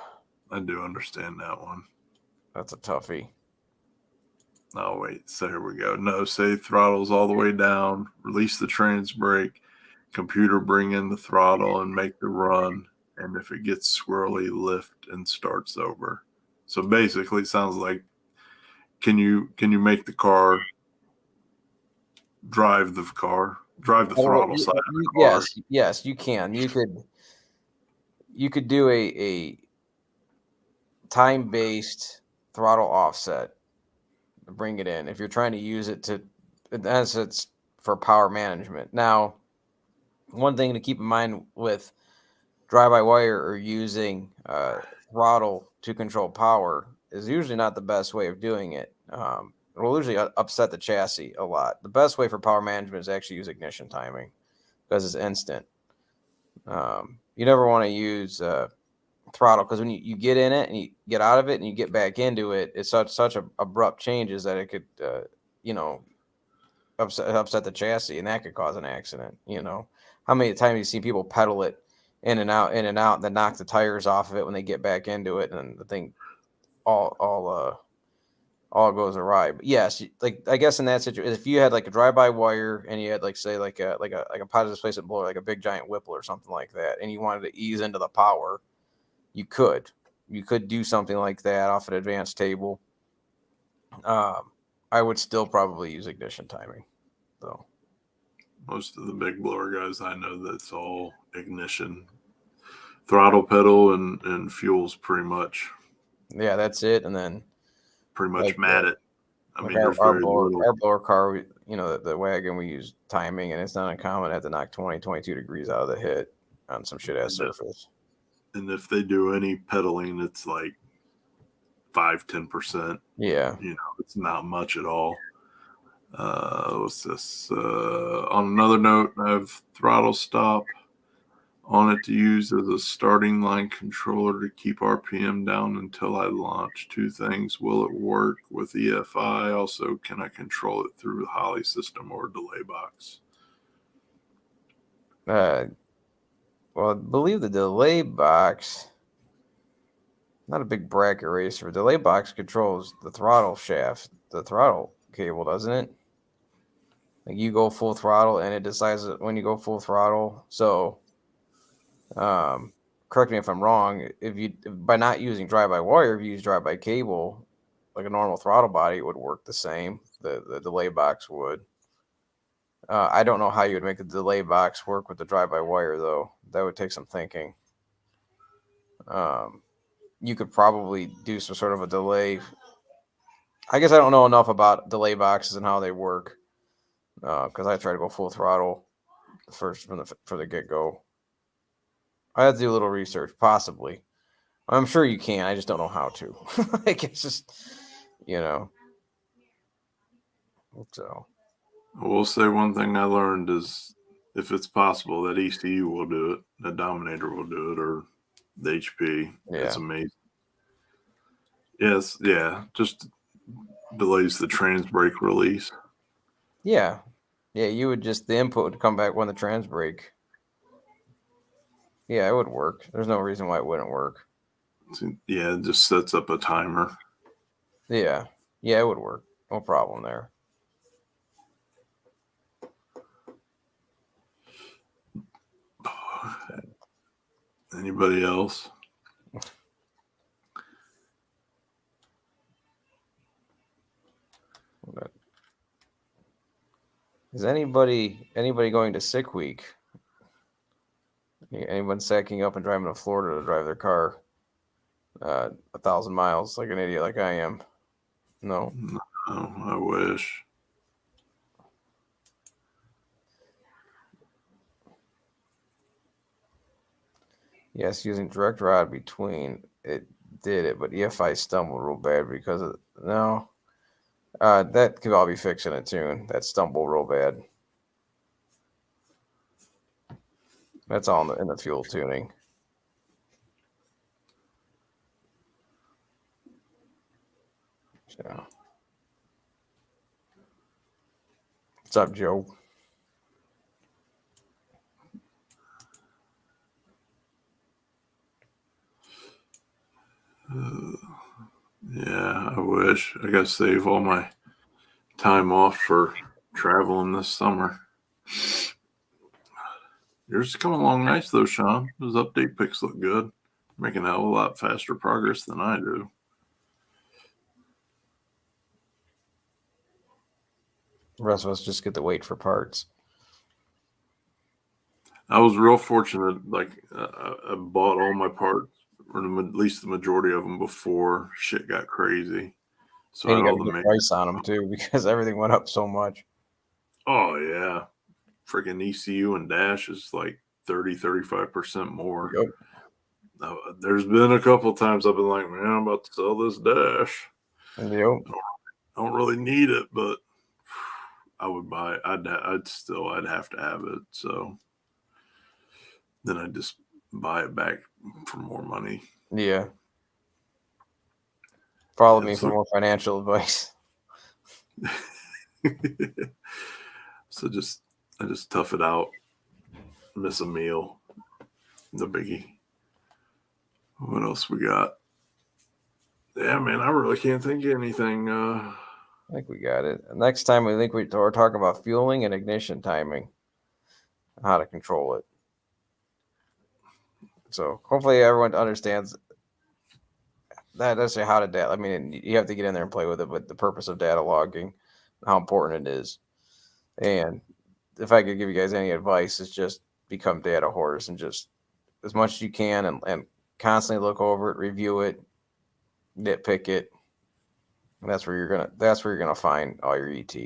I do understand that one. That's a toughie. Oh, wait. So here we go. No, say throttle's all the way down. Release the trans brake. Computer bring in the throttle and make the run. And if it gets squirrely, lift and starts over. So basically, it sounds like, can you make the car drive the throttle side of the car? Yes, you can. You could do a time-based throttle offset. Bring it in if you're trying to use it to, as it's for power management. Now, one thing to keep in mind with drive-by-wire or using throttle to control power is usually not the best way of doing it. It will usually upset the chassis a lot. The best way for power management is actually use ignition timing because it's instant. You never want to use throttle because when you get in it and you get out of it and you get back into it, it's such abrupt changes that it could upset the chassis, and that could cause an accident. How many times you see people pedal it in and out, then knock the tires off of it when they get back into it, and the thing all goes awry. But yes, like I guess in that situation, if you had like a drive-by wire and you had like say like a positive displacement blower, like a big giant Whipple or something like that, and you wanted to ease into the power, you could do something like that off an advanced table. I would still probably use ignition timing, though. Most of the big blower guys I know, that's all ignition, throttle pedal, and fuels pretty much. Yeah, that's it, and then pretty much mat it. I mean, our blower car, the wagon, we use timing, and it's not uncommon to have to knock 20, 22 degrees out of the hit on some shit ass surface. And if they do any pedaling, it's like 5-10%. Yeah. It's not much at all. What's this? On another note, I have throttle stop on it to use as a starting line controller to keep RPM down until I launch. 2 things. Will it work with EFI? Also, can I control it through the Holley system or delay box? Well, I believe the delay box, not a big bracket racer. Delay box controls the throttle shaft, the throttle cable, doesn't it? Like you go full throttle and it decides when you go full throttle. So, correct me if I'm wrong. By not using drive-by-wire, if you use drive-by-cable, like a normal throttle body, it would work the same. The delay box would. I don't know how you would make the delay box work with the drive-by-wire, though. That would take some thinking. You could probably do some sort of a delay. I guess I don't know enough about delay boxes and how they work because I try to go full throttle first for the get-go. I have to do a little research, possibly. I'm sure you can. I just don't know how to. Like it's just, So. I will say one thing I learned is if it's possible, that ECU will do it, the Dominator will do it, or the HP. Yeah. It's amazing. Yes, yeah, just delays the trans brake release. Yeah. Yeah, you would just, the input would come back when the trans brake. Yeah, it would work. There's no reason why it wouldn't work. Yeah, it just sets up a timer. Yeah. Yeah, it would work. No problem there. Anybody else? Is anybody going to sick week? Anyone sacking up and driving to Florida to drive their car 1,000 miles like an idiot like I am? No. No, I wish. Yes, using direct rod between it did it, but EFI stumbled real bad because of no. That could all be fixed in a tune. That stumbled real bad. That's all in the fuel tuning. So, what's up, Joe? Yeah, I wish. I got to save all my time off for traveling this summer. Yours coming along nice though, Sean. Those update pics look good. Making a hell of a lot faster progress than I do. The rest of us just get to wait for parts. I was real fortunate. Like I bought all my parts, or at least the majority of them, before shit got crazy. So And I you had got all a the good price on them too because everything went up so much. Oh yeah, freaking ECU and dash is like 30-35% more. Yep. There's been a couple times I've been like, man, I'm about to sell this dash. Yep. I don't really need it, but I would buy it. I'd have to have it. So then I just buy it back for more money. Yeah. Follow me for more financial advice. So I just tough it out. Miss a meal. The biggie. What else we got? Yeah, man, I really can't think of anything. I think we got it. Next time, we're talking about fueling and ignition timing, how to control it. So hopefully everyone understands that. That's how to data. I mean, you have to get in there and play with it, but the purpose of data logging, how important it is. And if I could give you guys any advice, it's just become data whores and just as much as you can and constantly look over it, review it, nitpick it. And that's where you're gonna find all your ET.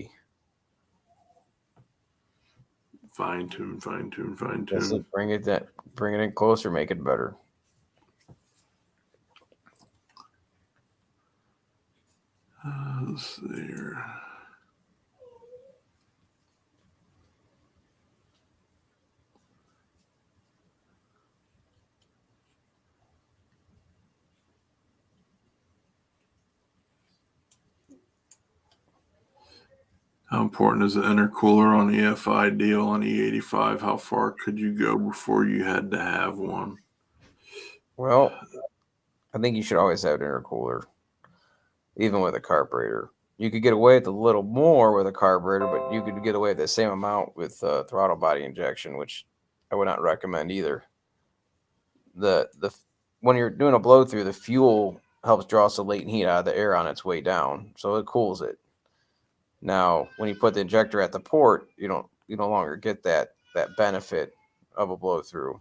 Fine tune. That's it. Bring it in closer, make it better. Let's see here. How important is the intercooler on the EFI deal on E85? How far could you go before you had to have one? Well, I think you should always have an intercooler, even with a carburetor. You could get away with a little more with a carburetor, but you could get away with the same amount with throttle body injection, which I would not recommend either. The when you're doing a blow through, the fuel helps draw some latent heat out of the air on its way down, so it cools it. Now, when you put the injector at the port, you no longer get that benefit of a blow through,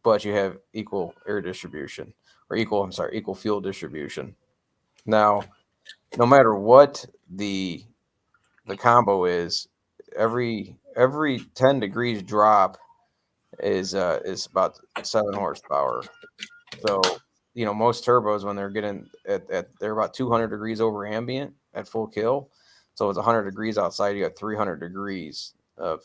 but you have equal air distribution or equal fuel distribution. Now, no matter what the combo is, every 10 degrees drop is about 7 horsepower. So, most turbos when they're getting at they're about 200 degrees over ambient at full kill. So if it's 100 degrees outside, you got 300 degrees of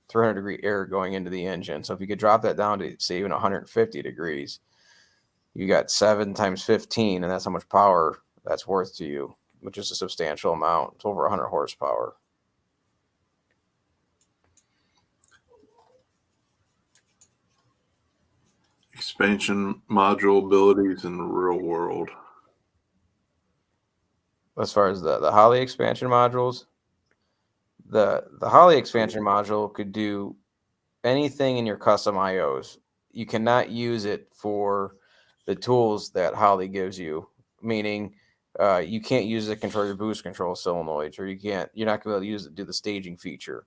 300 degree air going into the engine. So if you could drop that down to say even 150 degrees, you got 7 times 15, and that's how much power that's worth to you, which is a substantial amount. It's over 100 horsepower. Expansion module abilities in the real world. As far as the Holley expansion modules, the Holley expansion module could do anything in your custom IOs. You cannot use it for the tools that Holley gives you, meaning you can't use it to control your boost control solenoids, or you're not going to be able to use it to do the staging feature.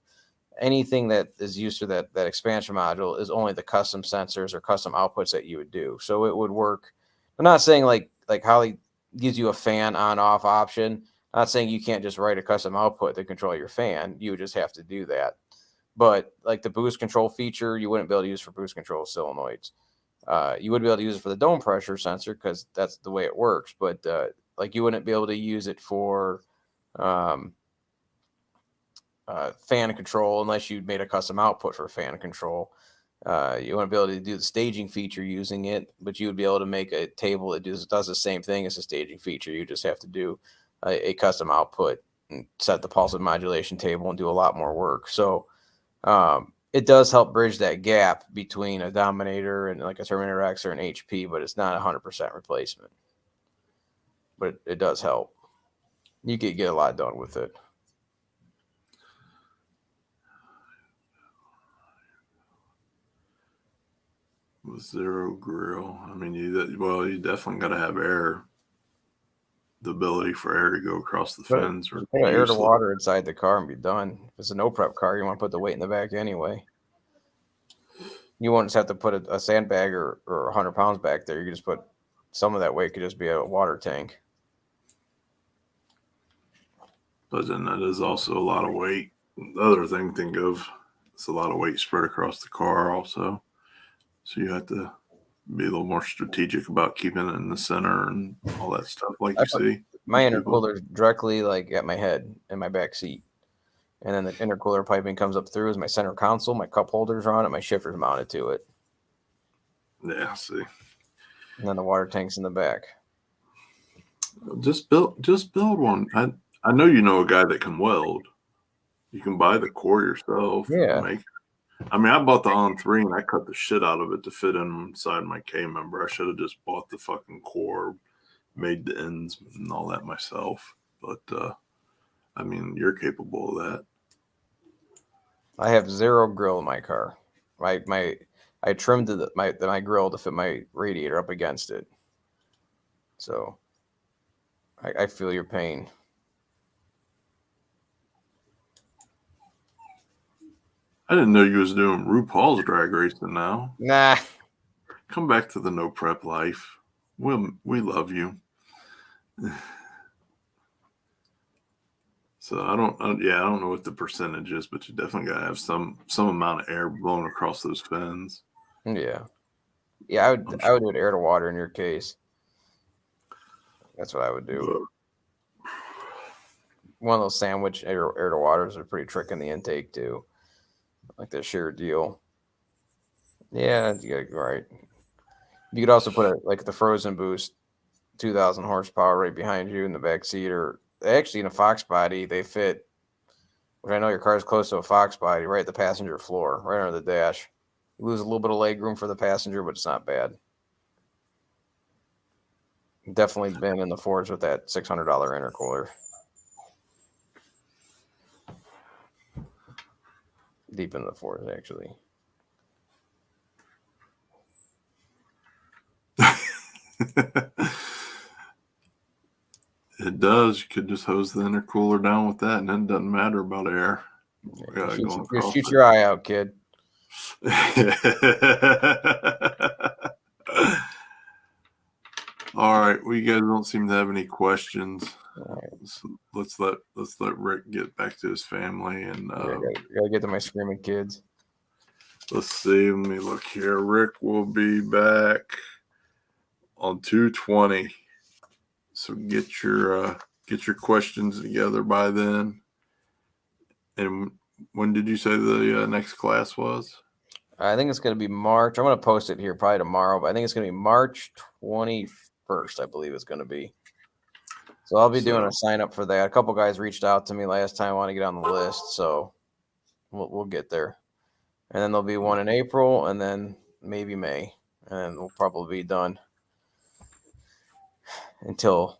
Anything that is used for that expansion module is only the custom sensors or custom outputs that you would do. So it would work. I'm not saying like Holley gives you a fan on off option. I'm not saying you can't just write a custom output to control your fan. You would just have to do that. But like the boost control feature, you wouldn't be able to use for boost control solenoids. You would be able to use it for the dome pressure sensor because that's the way it works. But like you wouldn't be able to use it for fan control unless you made a custom output for fan control. You wouldn't be able to do the staging feature using it, but you would be able to make a table that does the same thing as a staging feature. You just have to do a custom output and set the pulse width modulation table and do a lot more work. So it does help bridge that gap between a Dominator and like a Terminator X or an HP, but it's not 100% replacement. But it does help. You could get a lot done with it. With zero grill, I mean, you definitely got to have air, the ability for air to go across the fins. Or put air to water inside the car and be done. If it's a no prep car, you want to put the weight in the back anyway. You won't just have to put a sandbag or 100 pounds back there. You can just put some of that weight could just be a water tank. But then that is also a lot of weight. The other thing, think of, it's a lot of weight spread across the car also. So you have to be a little more strategic about keeping it in the center and all that stuff. Like you see, my intercooler is directly like at my head in my back seat, and then the intercooler piping comes up through as my center console. My cup holders are on it. My shifter's mounted to it. Yeah, see. And then the water tank's in the back. Just build one. I know you know a guy that can weld. You can buy the core yourself. Yeah. I mean, I bought the On3 and I cut the shit out of it to fit inside my K member. I should have just bought the fucking core, made the ends and all that myself. But I mean, you're capable of that. I have zero grill in my car. I trimmed my grill to fit my radiator up against it. So I feel your pain. I didn't know you was doing RuPaul's Drag Racing now. Nah. Come back to the no prep life. We love you. So I don't know what the percentage is, but you definitely gotta have some amount of air blown across those fins. Yeah. Yeah, I would do it air to water in your case. That's what I would do. One of those sandwich air to waters are pretty tricky in the intake too. Like the sheer deal. Yeah, right. You could also put like the Frozen Boost 2,000 horsepower right behind you in the back seat, or actually in a Fox body, they fit, which I know your car is close to a Fox body, right at the passenger floor, right under the dash. You lose a little bit of leg room for the passenger, but it's not bad. Definitely been in the Fords with that $600 intercooler. Deep in the Fords, actually. It does. You could just hose the intercooler down with that, and then it doesn't matter about air. Just shoot your eye out, kid. All right. Well, you guys don't seem to have any questions. All right. So let's let Rick get back to his family and gotta get to my screaming kids. Let's see. Let me look here. Rick will be back on 2:20. So get your get your questions together by then. And when did you say the next class was? I think it's going to be March. I'm going to post it here probably tomorrow, but I think it's going to be March 21st, I believe it's going to be. So I'll be doing a sign up for that. A couple guys reached out to me last time. I want to get on the list, so we'll get there. And then there'll be one in April, and then maybe May, and then we'll probably be done until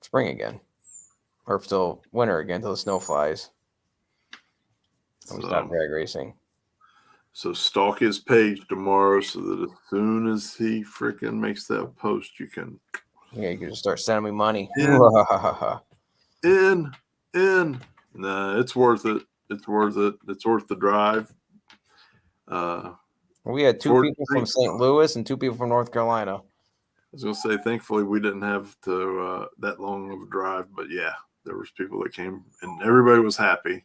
spring again, or till winter again, till the snow flies. And we stop drag racing. So stalk his page tomorrow so that as soon as he freaking makes that post, you can. Yeah, you can just start sending me money. In. Nah, it's worth it. It's worth it. It's worth the drive. We had two people from St. Louis and two people from North Carolina. I was gonna say, thankfully we didn't have to that long of a drive, but yeah, there was people that came and everybody was happy.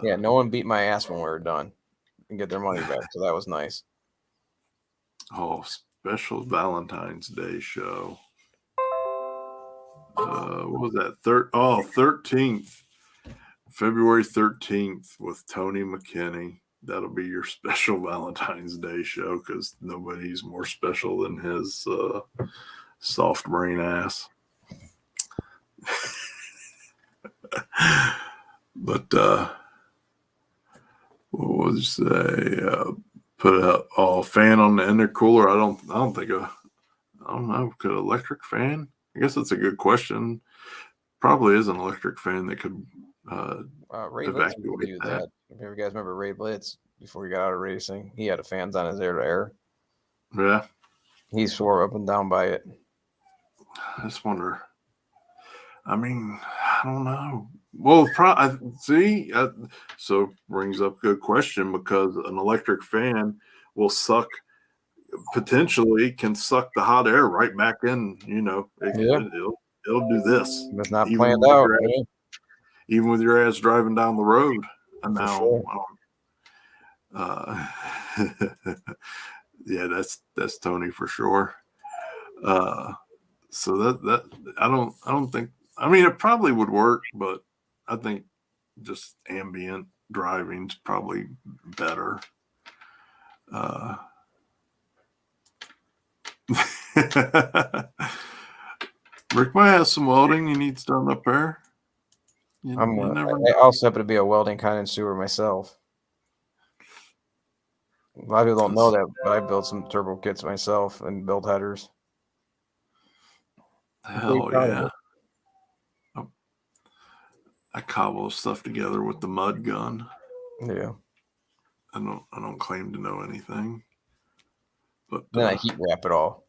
Yeah, no one beat my ass when we were done and get their money back, so that was nice. Oh, special Valentine's Day show. What was that? 13th. February 13th with Tony McKinney. That'll be your special Valentine's Day show because nobody's more special than his soft brain ass. But what was put a fan on the intercooler? I don't know. Could electric fan? I guess that's a good question. Probably is an electric fan that could Ray evacuate Litz that. If you guys remember Ray Litz before he got out of racing, he had fans on his air-to-air. Yeah. He swore up and down by it. I just wonder. I mean, I don't know. Well, so brings up a good question because an electric fan will potentially can suck the hot air right back in. It'll do this. It's not planned out. Even with your ass driving down the road. And now, sure. Yeah, that's Tony for sure. So that I don't think. I mean, it probably would work, but I think just ambient driving's probably better. Rick might have some welding he needs done up there. I also happen to be a welding connoisseur myself. A lot of people don't know that, but I built some turbo kits myself and build headers. Hell yeah. I cobble stuff together with the mud gun. Yeah. I don't claim to know anything. But then I heat wrap it all.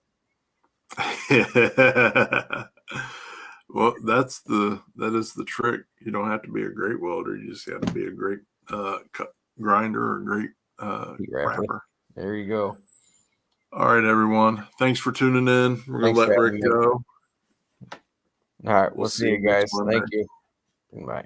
Well, that is the trick. You don't have to be a great welder. You just have to be a great grinder or a great heat wrapper. There you go. All right, everyone. Thanks for tuning in. We're going to let Rick go. All right. We'll see you guys. Thank you. Bye.